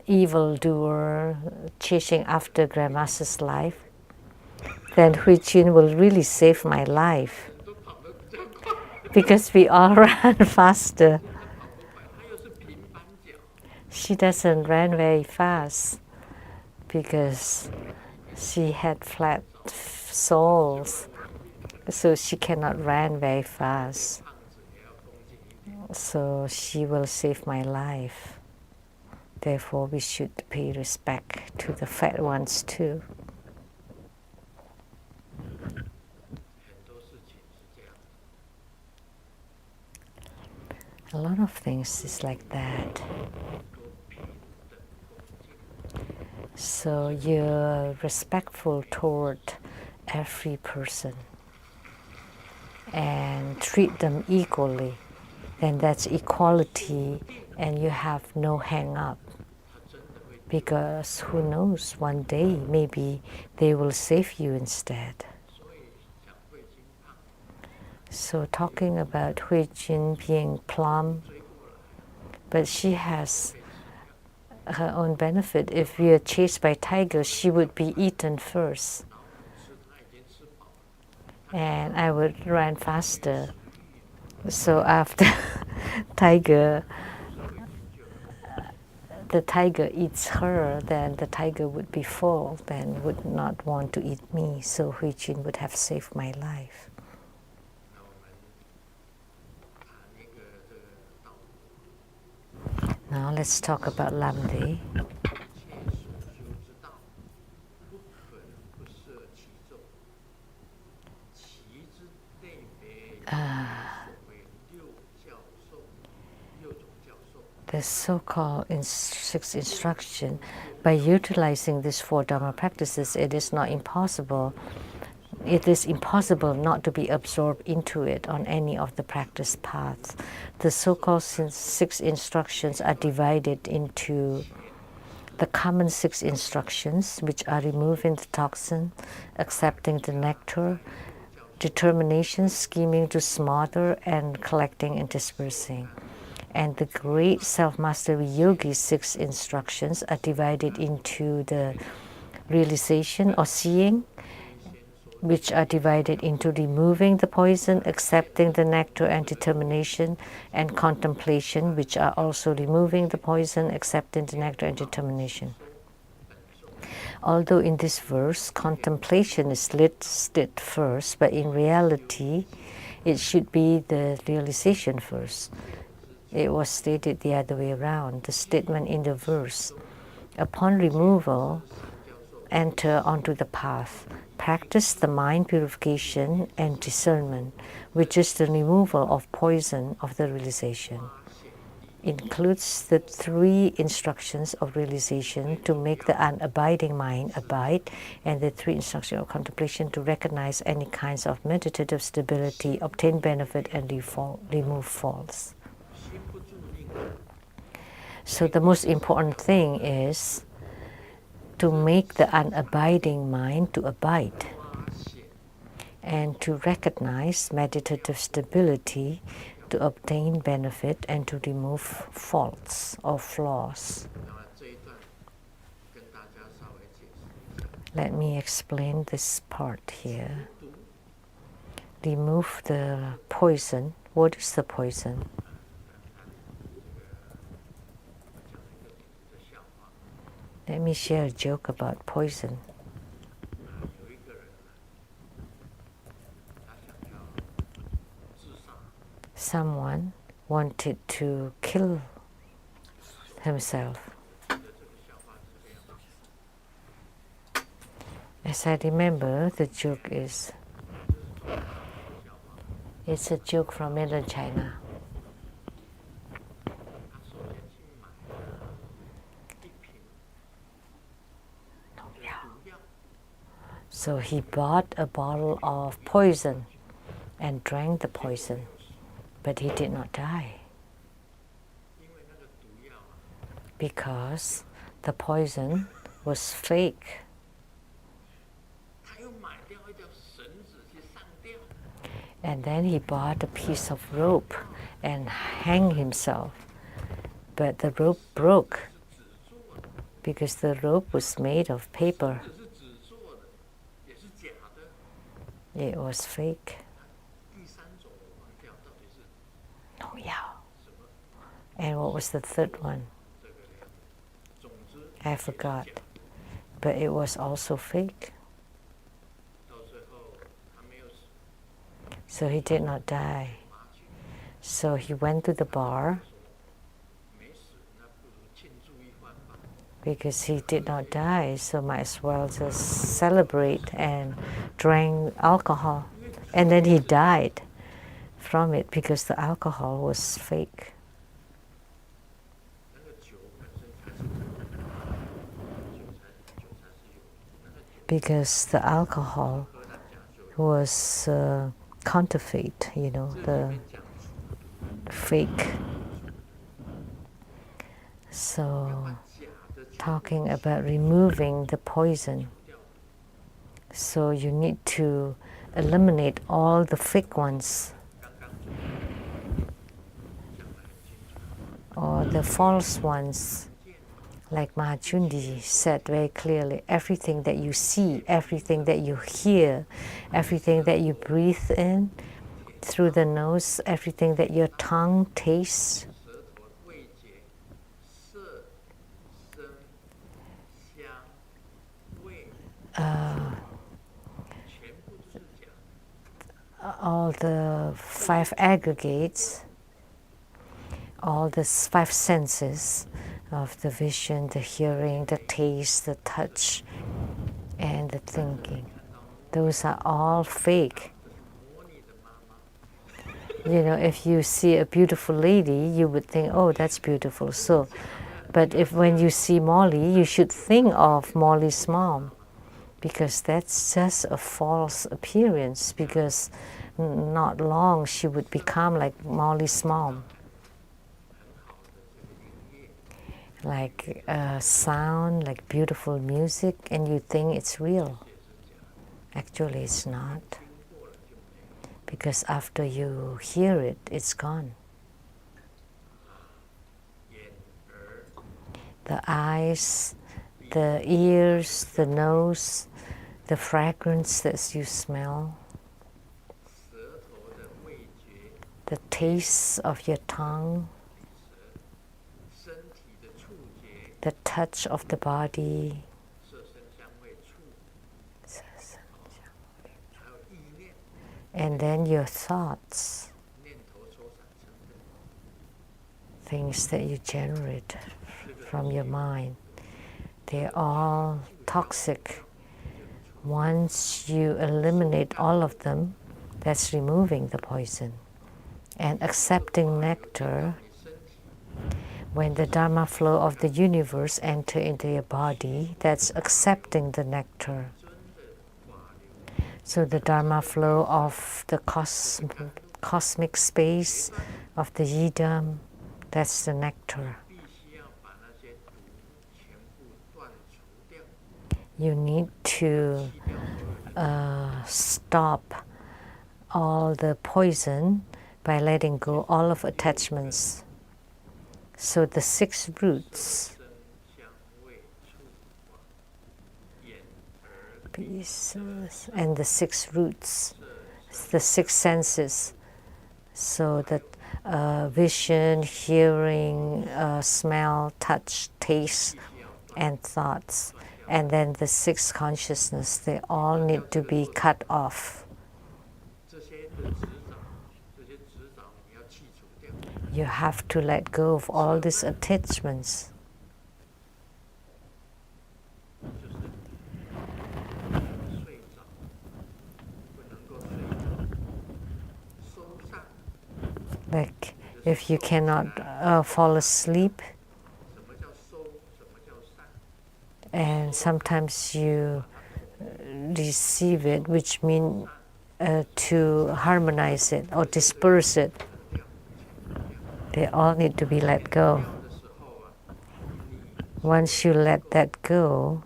evildoer chasing after Grandmaster's life, then Hui Jun will really save my life, because we all run faster. She doesn't run very fast because she had flat soles, so she cannot run very fast. So she will save my life. Therefore, we should pay respect to the fat ones too. A lot of things is like that. So you're respectful toward every person and treat them equally, then that's equality, and you have no hang up. Because who knows, one day maybe they will save you instead. So talking about Hui Jun being plump, but she has her own benefit. If we are chased by tigers, she would be eaten first, and I would run faster. So after the tiger eats her, then the tiger would be full, then would not want to eat me. So Hui Jun would have saved my life. Now let's talk about Lamdre. The so-called sixth instruction, by utilizing these four Dharma practices, it is not impossible. It is impossible not to be absorbed into it on any of the practice paths. The so-called six instructions are divided into the common six instructions, which are removing the toxin, accepting the nectar, determination, scheming to smother, and collecting and dispersing. And the great self-mastery yogi's six instructions are divided into the realization or seeing, which are divided into removing the poison, accepting the nectar, and determination, and contemplation, which are also removing the poison, accepting the nectar, and determination. Although in this verse, contemplation is listed first, but in reality, it should be the realization first. It was stated the other way around. The statement in the verse, upon removal, enter onto the path. Practice the mind purification and discernment, which is the removal of poison of the realization. Includes the three instructions of realization to make the unabiding mind abide, and the three instructions of contemplation to recognize any kinds of meditative stability, obtain benefit, and remove faults. So the most important thing is to make the unabiding mind to abide, and to recognize meditative stability, to obtain benefit, and to remove faults or flaws. Let me explain this part here. Remove the poison. What is the poison? Let me share a joke about poison. Someone wanted to kill himself. As I remember, the joke is, it's a joke from Mainland China. So he bought a bottle of poison and drank the poison, but he did not die because the poison was fake. And then he bought a piece of rope and hanged himself. But the rope broke because the rope was made of paper. It was fake. Oh, yeah. And what was the third one? I forgot. But it was also fake. So he did not die. So he went to the bar because he did not die, so might as well just celebrate and drank alcohol. And then he died from it because the alcohol was fake. Because the alcohol was counterfeit, the fake. So, talking about removing the poison. So you need to eliminate all the fake ones or the false ones. Like Cundi said very clearly, everything that you see, everything that you hear, everything that you breathe in through the nose, everything that your tongue tastes, all the 5 aggregates, all the 5 senses of the vision, the hearing, the taste, the touch, and the thinking. Those are all fake. If you see a beautiful lady, you would think, oh, that's beautiful. So, but when you see Molly, you should think of Molly's mom, because that's just a false appearance, because not long she would become like Molly's mom. Like sound, like beautiful music, and you think it's real. Actually, it's not. Because after you hear it, it's gone. The eyes, the ears, the nose, the fragrance that you smell, the taste of your tongue, the touch of the body, and then your thoughts, things that you generate from your mind. They're all toxic. Once you eliminate all of them, that's removing the poison. And accepting nectar, when the Dharma flow of the universe enter into your body, that's accepting the nectar. So the Dharma flow of the cosmic space, of the Yidam, that's the nectar. You need to stop all the poison by letting go all of attachments. So the 6 roots, pieces, and the 6 roots, the 6 senses, so that vision, hearing, smell, touch, taste, and thoughts, and then the 6 consciousness, they all need to be cut off. You have to let go of all these attachments. Like if you cannot fall asleep, and sometimes you receive it, which means to harmonize it or disperse it. They all need to be let go. Once you let that go,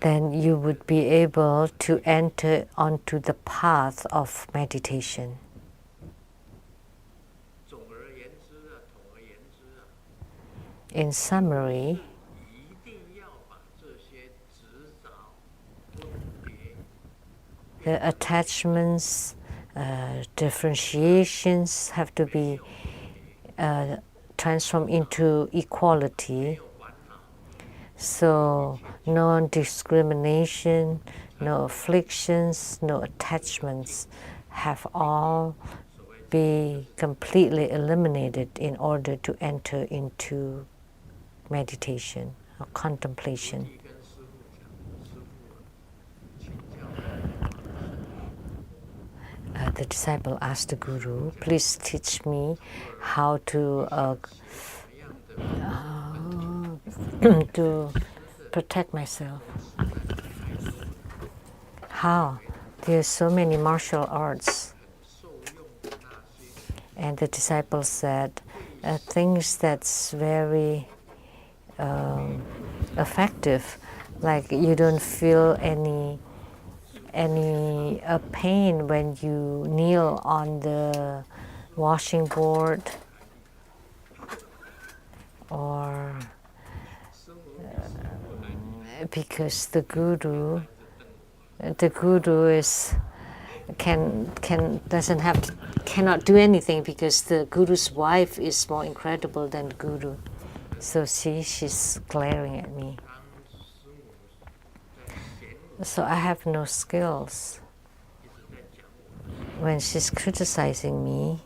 then you would be able to enter onto the path of meditation. In summary, the attachments, differentiations have to be transformed into equality. So non-discrimination, no afflictions, no attachments have all be completely eliminated in order to enter into meditation or contemplation. The disciple asked the Guru, please teach me how to to protect myself. How? There's so many martial arts. And the disciple said, things that's very effective, like you don't feel any pain when you kneel on the washing board, or because the guru is cannot do anything, because the guru's wife is more incredible than the guru. So she's glaring at me. So I have no skills. When she's criticizing me,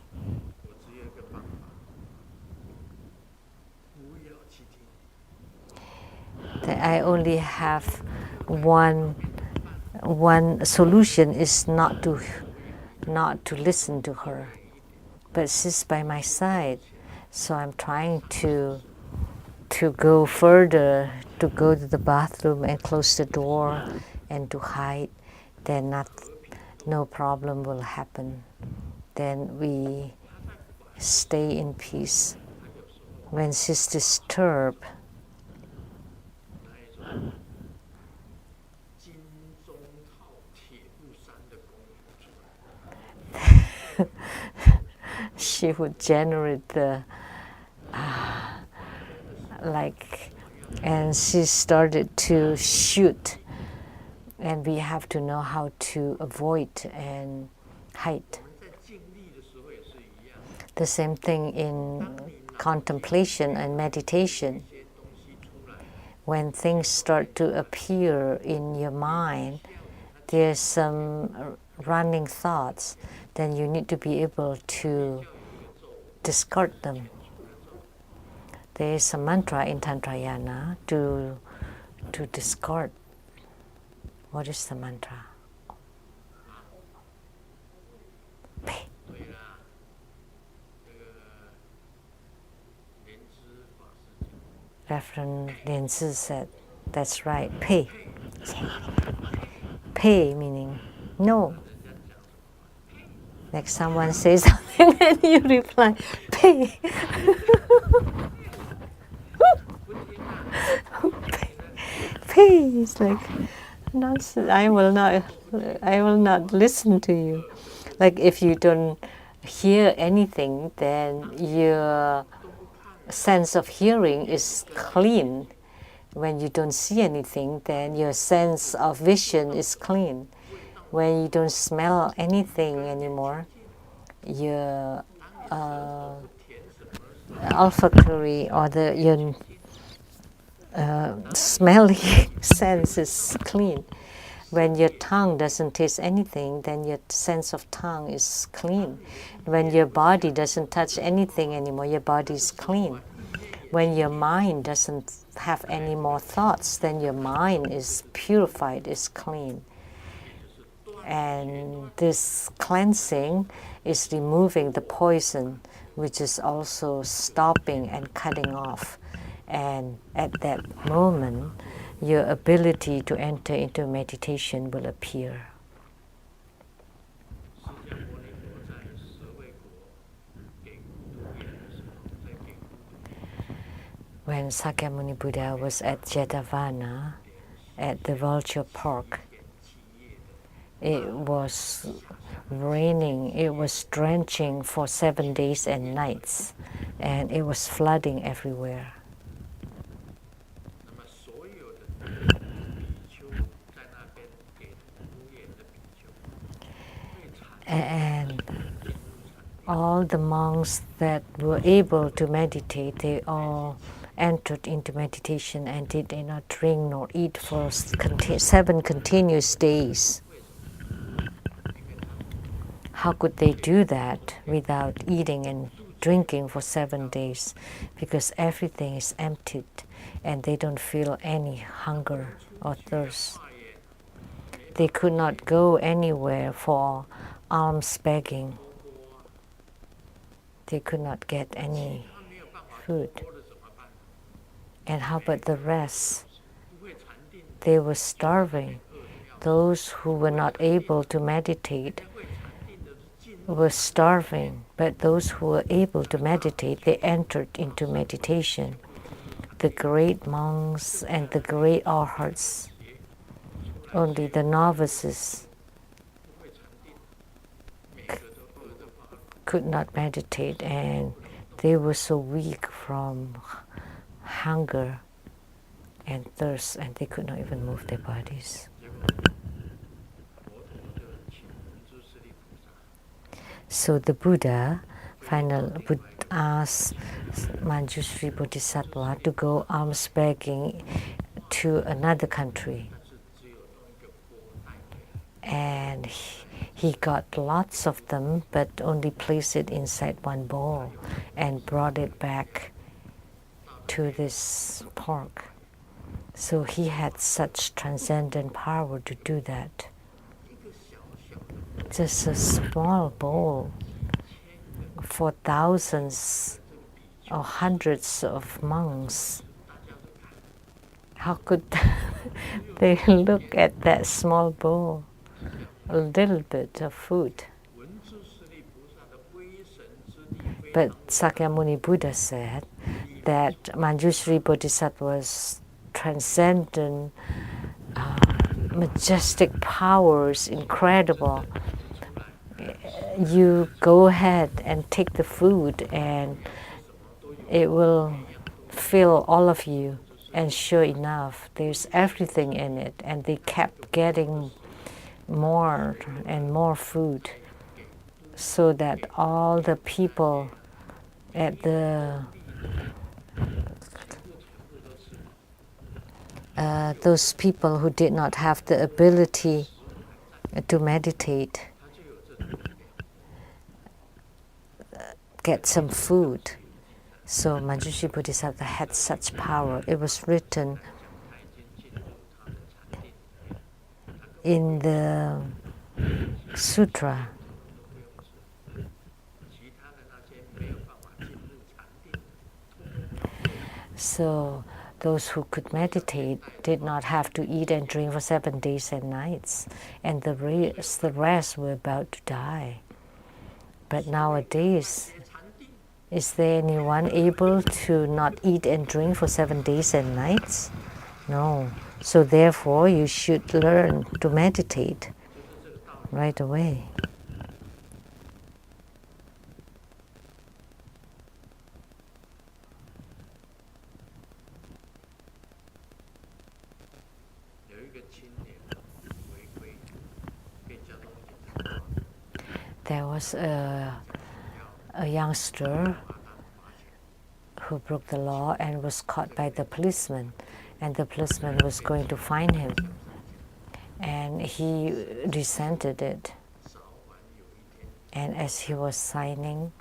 that I only have one solution, is not to listen to her. But she's by my side, so I'm trying to go further, to go to the bathroom and close the door and to hide. Then no problem will happen. Then we stay in peace. When she's disturbed, she would generate the and she started to shoot, and we have to know how to avoid and hide. The same thing in contemplation and meditation. When things start to appear in your mind, there's some running thoughts, then you need to be able to discard them. There is a mantra in Tantrayana to discard. What is the mantra? Pay. Reverend Lianzi said, that's right, pay. Pay meaning no. Like someone says something and you reply, pay. Pay is like nonsense. I will not listen to you. Like if you don't hear anything, then your sense of hearing is clean. When you don't see anything, then your sense of vision is clean. When you don't smell anything anymore, your olfactory or your smelling sense is clean. When your tongue doesn't taste anything, then your sense of tongue is clean. When your body doesn't touch anything anymore, your body is clean. When your mind doesn't have any more thoughts, then your mind is purified, is clean. And this cleansing is removing the poison, which is also stopping and cutting off. And at that moment, your ability to enter into meditation will appear. When Sakyamuni Buddha was at Jetavana, at the Vulture Park, it was raining, it was drenching for 7 days and nights, and it was flooding everywhere. And all the monks that were able to meditate, they all entered into meditation and did not drink nor eat for 7 continuous days. How could they do that without eating and drinking for 7 days? Because everything is emptied and they don't feel any hunger or thirst. They could not go anywhere for alms begging. They could not get any food. And how about the rest? They were starving. Those who were not able to meditate were starving, but those who were able to meditate, they entered into meditation. The great monks and the great arhats, only the novices could not meditate, and they were so weak from hunger and thirst, and they could not even move their bodies. So the Buddha finally asked Manjushri Bodhisattva to go alms begging to another country. And he got lots of them, but only placed it inside one bowl and brought it back to this park. So he had such transcendent power to do that. Just a small bowl for thousands or hundreds of monks. How could they look at that small bowl? A little bit of food. But Sakyamuni Buddha said that Manjushri Bodhisattva's transcendent, majestic powers, incredible. You go ahead and take the food and it will fill all of you. And sure enough, there's everything in it. And they kept getting more and more food, so that all the people at those people who did not have the ability to meditate get some food. So Manjushri Bodhisattva had such power. It was written in the sutra. So those who could meditate did not have to eat and drink for 7 days and nights, and the rest were about to die. But nowadays, is there anyone able to not eat and drink for 7 days and nights? No. So therefore, you should learn to meditate right away. There was a youngster who broke the law and was caught by the policeman, and the policeman was going to fine him, and he resented it. And as he was signing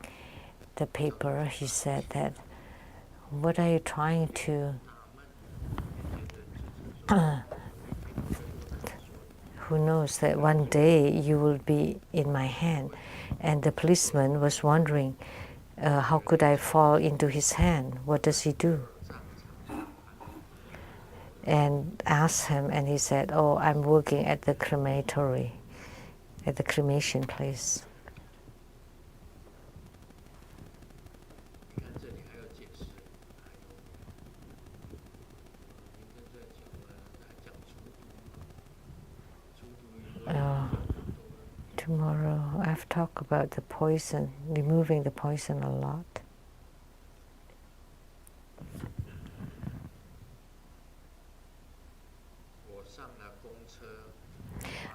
the paper, he said that, "What are you trying to who knows that one day you will be in my hand?" And the policeman was wondering, how could I fall into his hand? What does he do? and asked him, and he said, "Oh, I'm working at the crematory, at the cremation place." Tomorrow I've talked about the poison, removing the poison a lot.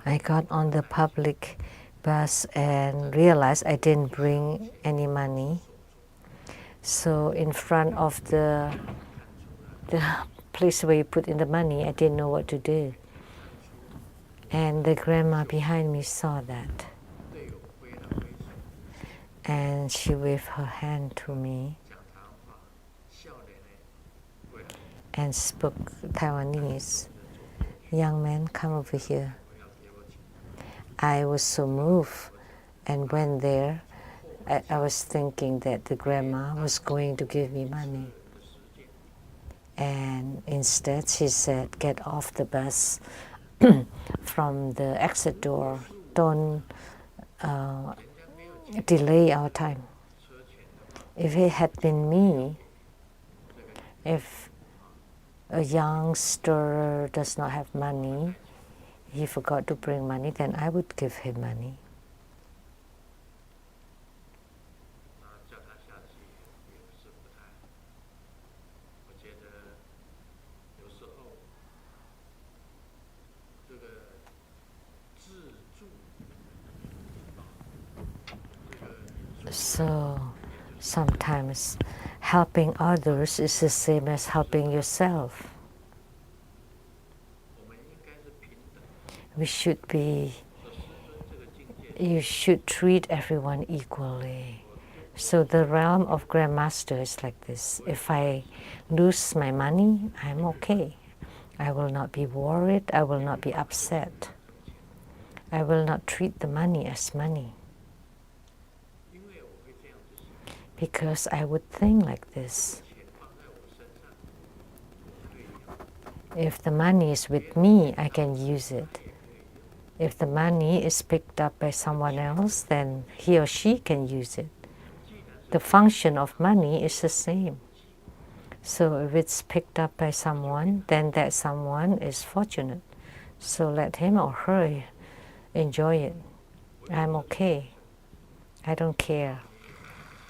I got on the public bus and realized I didn't bring any money. So in front of the place where you put in the money, I didn't know what to do. And the grandma behind me saw that. And she waved her hand to me and spoke Taiwanese. "Young man, come over here." I was so moved and went there. I was thinking that the grandma was going to give me money. And instead she said, "Get off the bus from the exit door. Don't delay our time." If it had been me, if a youngster does not have money, he forgot to bring money, then I would give him money. So sometimes helping others is the same as helping yourself. You should treat everyone equally. So the realm of Grandmaster is like this. If I lose my money, I'm okay. I will not be worried. I will not be upset. I will not treat the money as money. Because I would think like this. If the money is with me, I can use it. If the money is picked up by someone else, then he or she can use it. The function of money is the same. So if it's picked up by someone, then that someone is fortunate. So let him or her enjoy it. I'm okay. I don't care.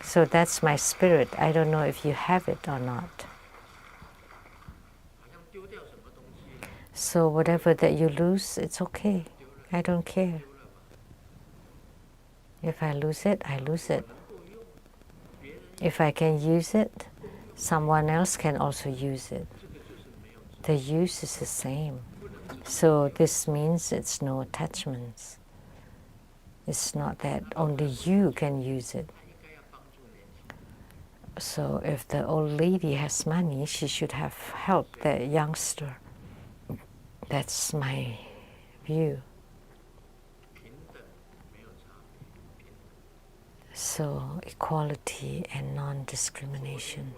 So that's my spirit. I don't know if you have it or not. So whatever that you lose, it's okay. I don't care. If I lose it, I lose it. If I can use it, someone else can also use it. The use is the same. So this means it's no attachments. It's not that only you can use it. So if the old lady has money, she should have helped the youngster. That's my view. So equality and non-discrimination.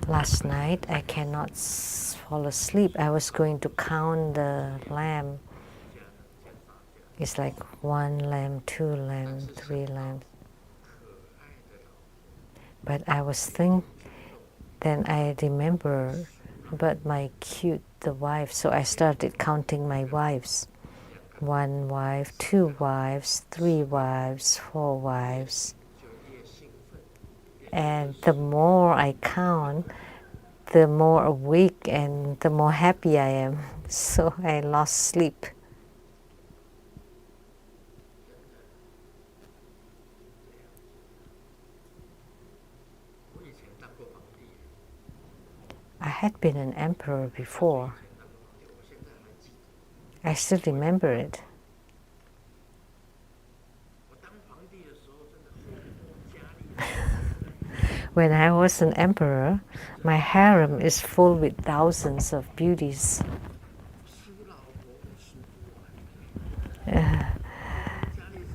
Last night I cannot fall asleep. I was going to count the lamb. It's like 1 lamb, 2 lamb, 3 lambs. But I was thinking, then I remember about my the wife, so I started counting my wives. 1 wife, 2 wives, 3 wives, 4 wives. And the more I count, the more awake and the more happy I am. So I lost sleep. I had been an emperor before. I still remember it. When I was an emperor, my harem is full with thousands of beauties.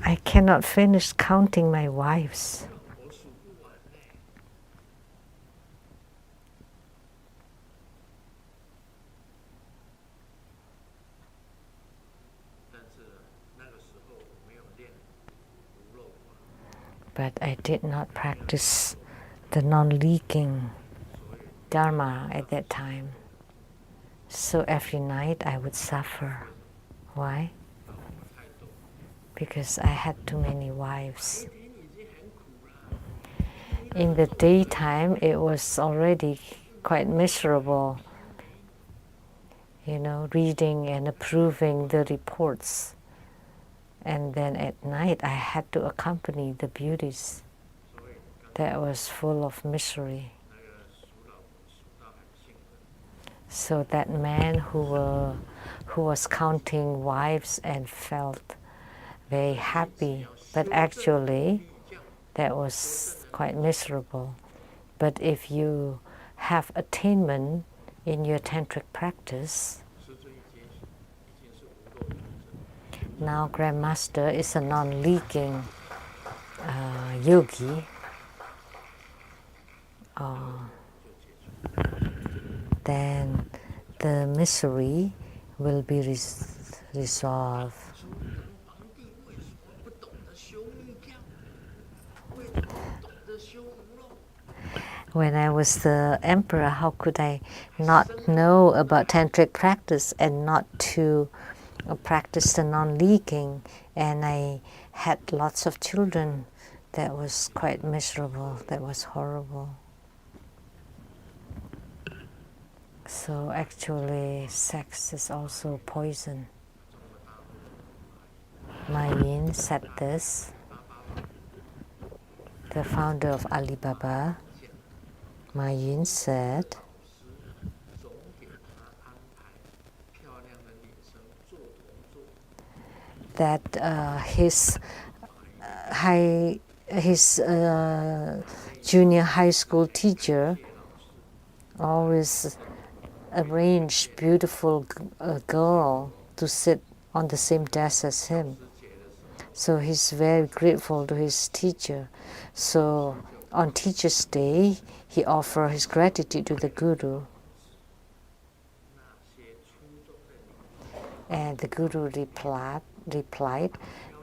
I cannot finish counting my wives. but I did not practice the non-leaking Dharma at that time. So every night I would suffer. Why? Because I had too many wives. In the daytime, it was already quite miserable, reading and approving the reports. And then at night, I had to accompany the beauties. That was full of misery. So that man who was counting wives and felt very happy, but actually that was quite miserable. But if you have attainment in your tantric practice, now Grandmaster is a non-leaking yogi, then the misery will be resolved. When I was the emperor, how could I not know about tantric practice and not to practice the non-leaking? And I had lots of children. That was quite miserable. That was horrible. So actually, sex is also poison. Ma Yin said this, the founder of Alibaba. Ma Yin said, that his junior high school teacher always arranged beautiful girl to sit on the same desk as him. So he's very grateful to his teacher. So on Teacher's Day, he offered his gratitude to the Guru. And the Guru replied,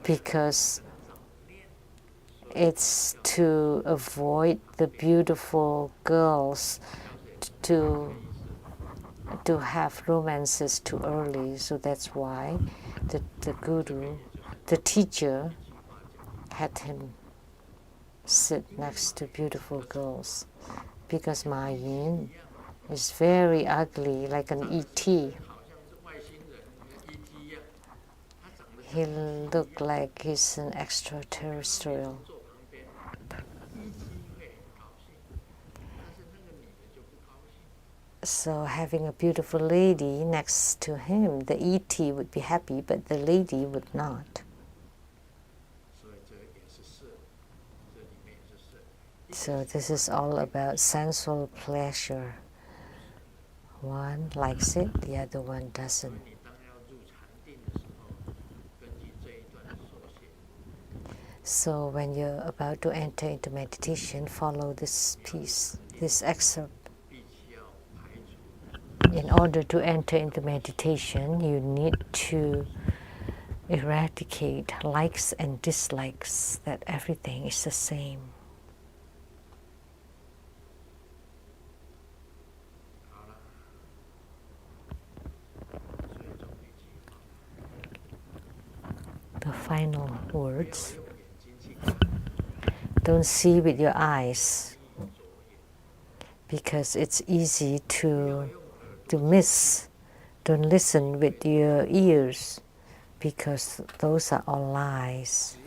because it's to avoid the beautiful girls to have romances too early. So that's why the Guru, the teacher, had him sit next to beautiful girls, because Ma Yin is very ugly, like an E.T. He looked like he's an extraterrestrial. So having a beautiful lady next to him, the E.T. would be happy, but the lady would not. So this is all about sensual pleasure. One likes it, the other one doesn't. So when you're about to enter into meditation, follow this piece, this excerpt. In order to enter into meditation, you need to eradicate likes and dislikes, that everything is the same. The final words. Don't see with your eyes, because it's easy to miss. Don't listen with your ears, because those are all lies.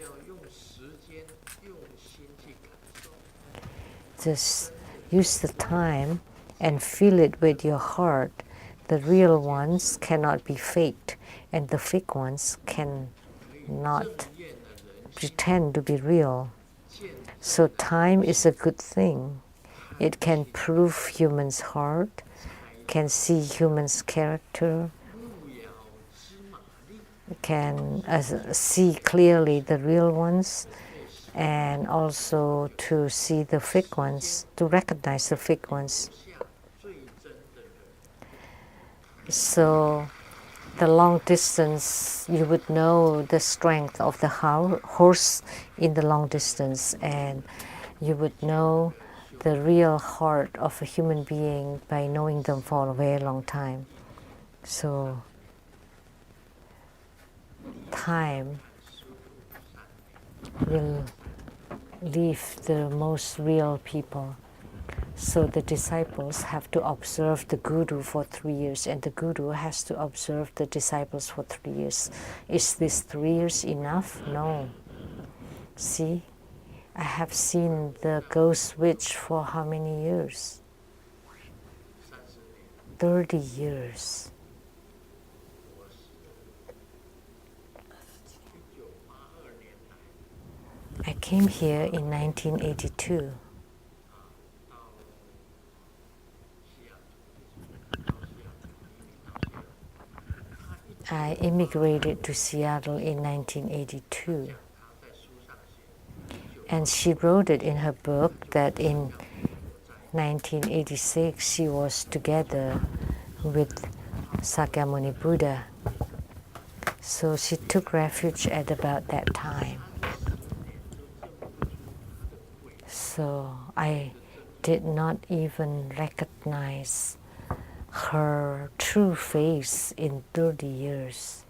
Just use the time and feel it with your heart. The real ones cannot be faked, and the fake ones cannot pretend to be real. So time is a good thing. It can prove humans' heart, can see humans' character, can see clearly the real ones, and also to see the fake ones, to recognize the fake ones. So the long distance, you would know the strength of the horse in the long distance, and you would know the real heart of a human being by knowing them for a very long time. So time will leave the most real people. So the disciples have to observe the Guru for 3 years, and the Guru has to observe the disciples for 3 years. Is this 3 years enough? No. See, I have seen the ghost witch for how many years? 30 years. I came here in 1982. I immigrated to Seattle in 1982. And she wrote it in her book that in 1986 she was together with Sakyamuni Buddha. So she took refuge at about that time. So I did not even recognize her true face in 30 years.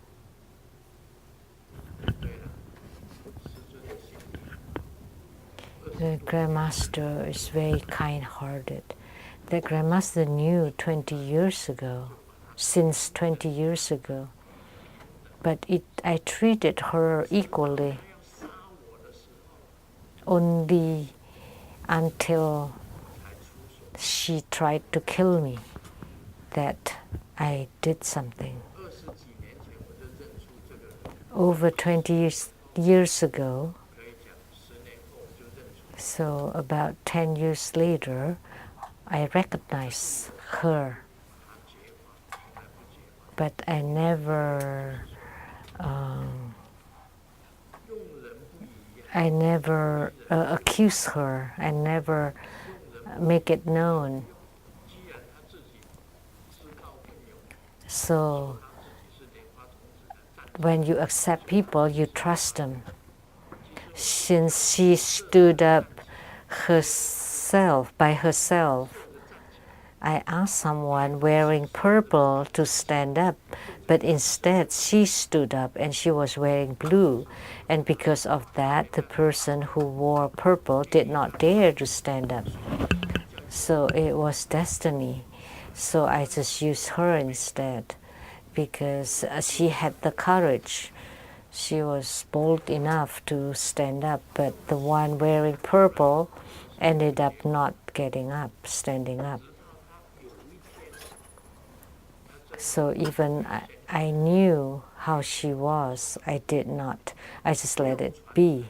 The Grandmaster is very kind-hearted. The Grandmaster knew 20 years ago, since 20 years ago, but I treated her equally only until she tried to kill me that I did something. Over 20 years ago, so about 10 years later, I recognized her, but I never accuse her. I never make it known. So when you accept people, you trust them. Since she stood up by herself, I asked someone wearing purple to stand up, but instead she stood up and she was wearing blue. And because of that, the person who wore purple did not dare to stand up. So it was destiny. So I just used her instead because she had the courage. She was bold enough to stand up, but the one wearing purple ended up not getting up, standing up. So even I knew how she was, I did not. I just let it be.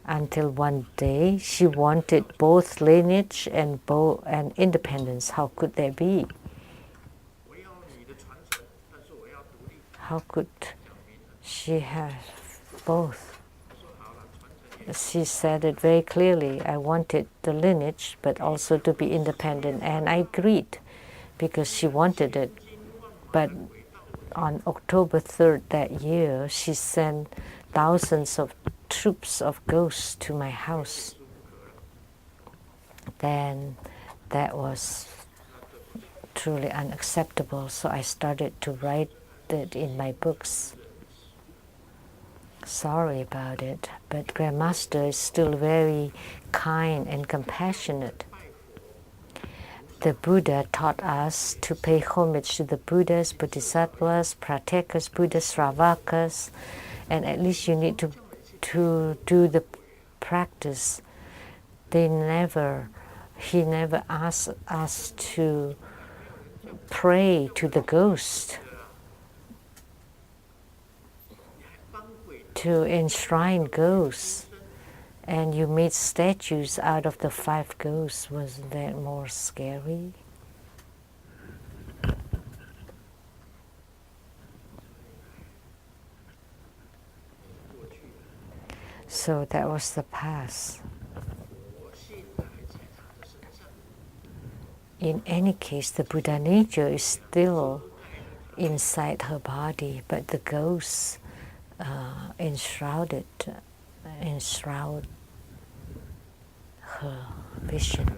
Until one day she wanted both lineage and independence. How could there be? How could she have both? She said it very clearly. I wanted the lineage, but also to be independent. And I agreed because she wanted it. But on October 3rd that year, she sent thousands of troops of ghosts to my house. Then that was truly unacceptable. So I started to write it in my books. Sorry about it, but Grandmaster is still very kind and compassionate. The Buddha taught us to pay homage to the Buddhas, Bodhisattvas, Pratekas, Buddhas, Sravakas, and at least you need to do the practice. He never asked us to pray to the ghost, to enshrine ghosts, and you made statues out of the 5 ghosts. Wasn't that more scary? So that was the past. In any case, the Buddha nature is still inside her body, but the ghosts enshroud her vision.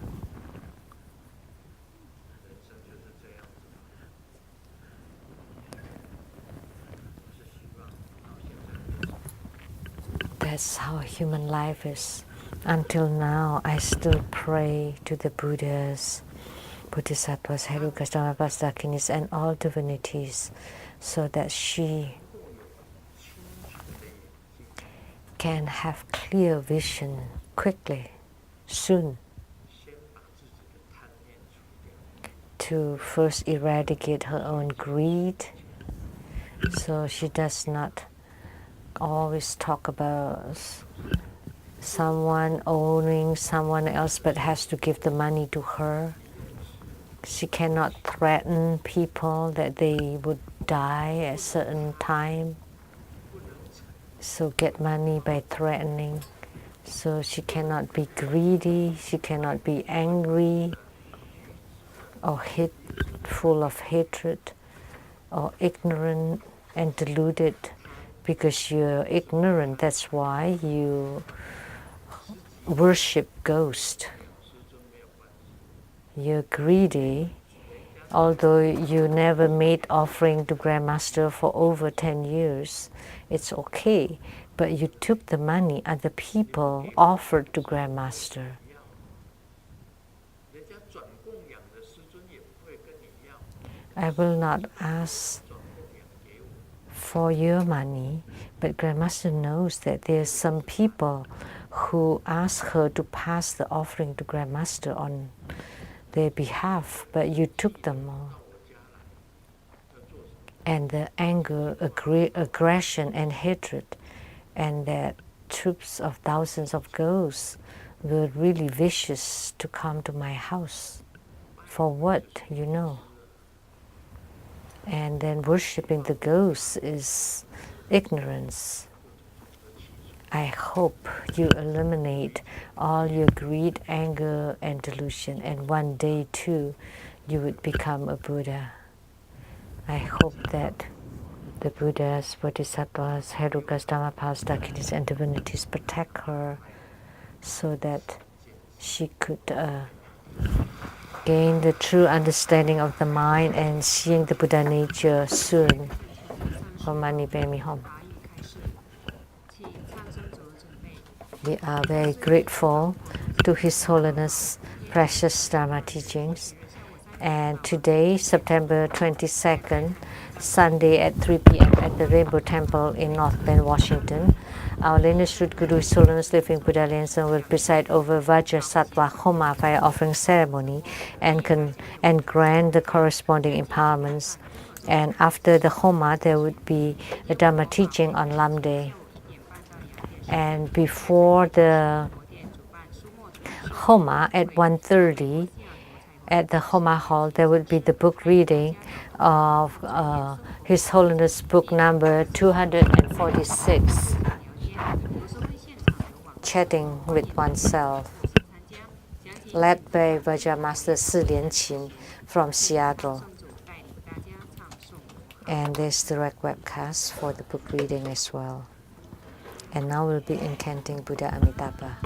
That's how human life is. Until now, I still pray to the Buddhas, Bodhisattvas, Herukas, Dhammapas, Dakinis, and all divinities, so that she can have clear vision quickly, soon, to first eradicate her own greed, so she does not always talk about someone owning someone else but has to give the money to her. She cannot threaten people that they would die at a certain time, so get money by threatening. So she cannot be greedy, she cannot be angry or full of hatred or ignorant and deluded. Because you're ignorant, that's why you worship ghosts. You're greedy, although you never made offering to Grandmaster for over 10 years. It's okay, but you took the money other people offered to Grandmaster. I will not ask for your money, but Grandmaster knows that there's some people who ask her to pass the offering to Grandmaster on their behalf, but you took them all. And the anger, aggression, and hatred, and that troops of thousands of ghosts were really vicious to come to my house. For what, you know? And then worshipping the ghosts is ignorance. I hope you eliminate all your greed, anger, and delusion, and one day too, you would become a Buddha. I hope that the Buddhas, Bodhisattvas, Herukas, Dhammapas, Dakinis, and divinities protect her so that she could gain the true understanding of the mind and seeing the Buddha nature soon. We are very grateful to His Holiness precious Dharma teachings. And today, September 22nd, Sunday at 3 p.m. at the Rainbow Temple in North Bend, Washington, our lineage root Guru, His Holiness Living Buddha Lensam, will preside over Vajrasattva Homa fire offering ceremony and grant the corresponding empowerments. And after the Homa, there would be a Dharma teaching on Lamdre. And before the Homa at 1:30, at the Homa Hall, there will be the book reading of His Holiness book number 246, Chatting with Oneself, led by Vajramaster Si Lianqin from Seattle. And there's direct webcast for the book reading as well. And now we'll be incanting Buddha Amitabha.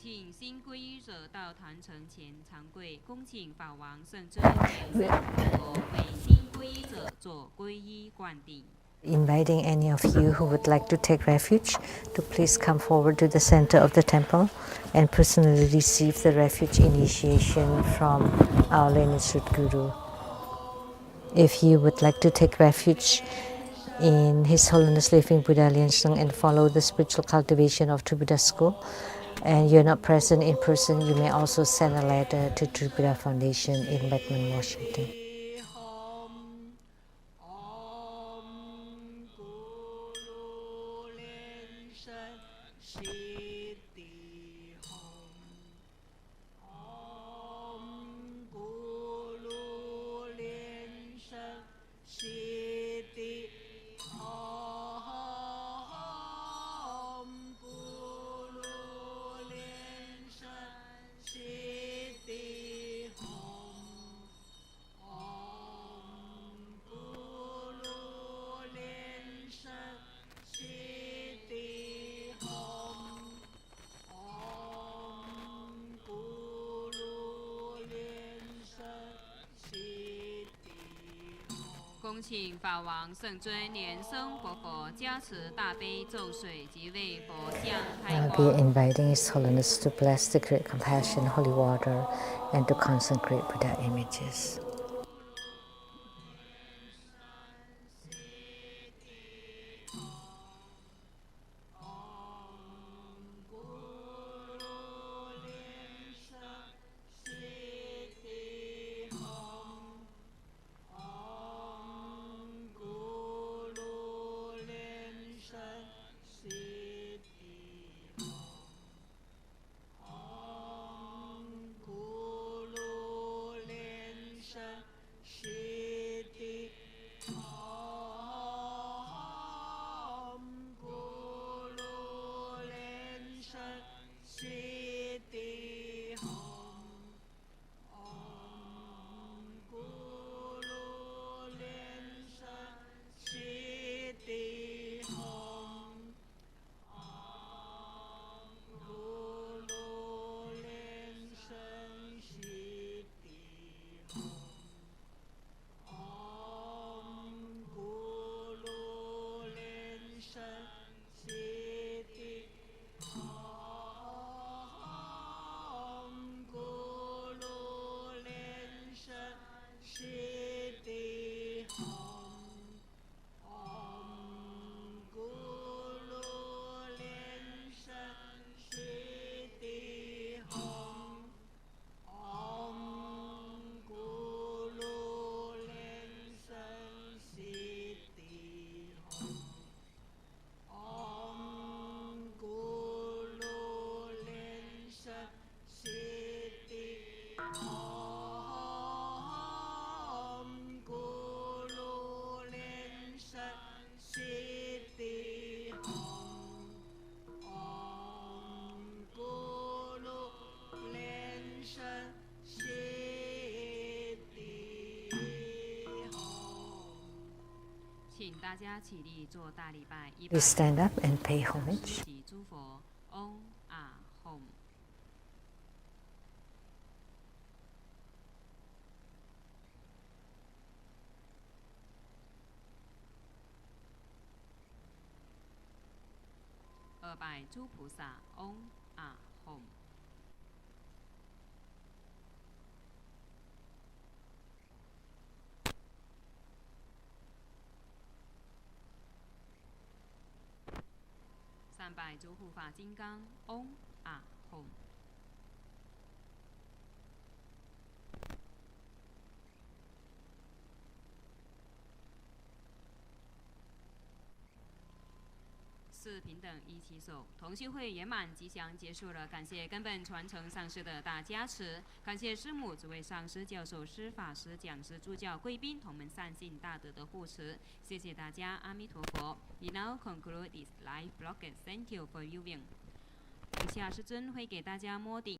请新皈依者到坛城前长跪，恭请法王圣尊为新皈依者做皈依灌顶。Inviting any of you who would like to take refuge to please come forward to the center of the temple and personally receive the refuge initiation from our lineage Guru. If you would like to take refuge in His Holiness Living Buddha Liansung and follow the spiritual cultivation of True Buddha School, and you're not present in person, you may also send a letter to True Buddha Foundation in Redmond, Washington.恭请法王圣尊莲生活佛加持大悲咒水及为佛像开 I'll 光。 be inviting His Holiness to bless the Great Compassion Holy Water and to consecrate Buddha images. Please stand up and pay homage. 诸佛嗡啊吽。二拜诸菩萨嗡啊吽。三拜诸护法金刚嗡啊吽。四平等一起手，同修会圆满吉祥结束了。感谢根本传承上师的大加持，感谢师母、诸位上师、教授师、法师、讲师、助教、贵宾、同门善信大德的护持，谢谢大家，阿弥陀佛。We now conclude this live broadcast. Thank you for viewing. 以下师尊会给大家摸底。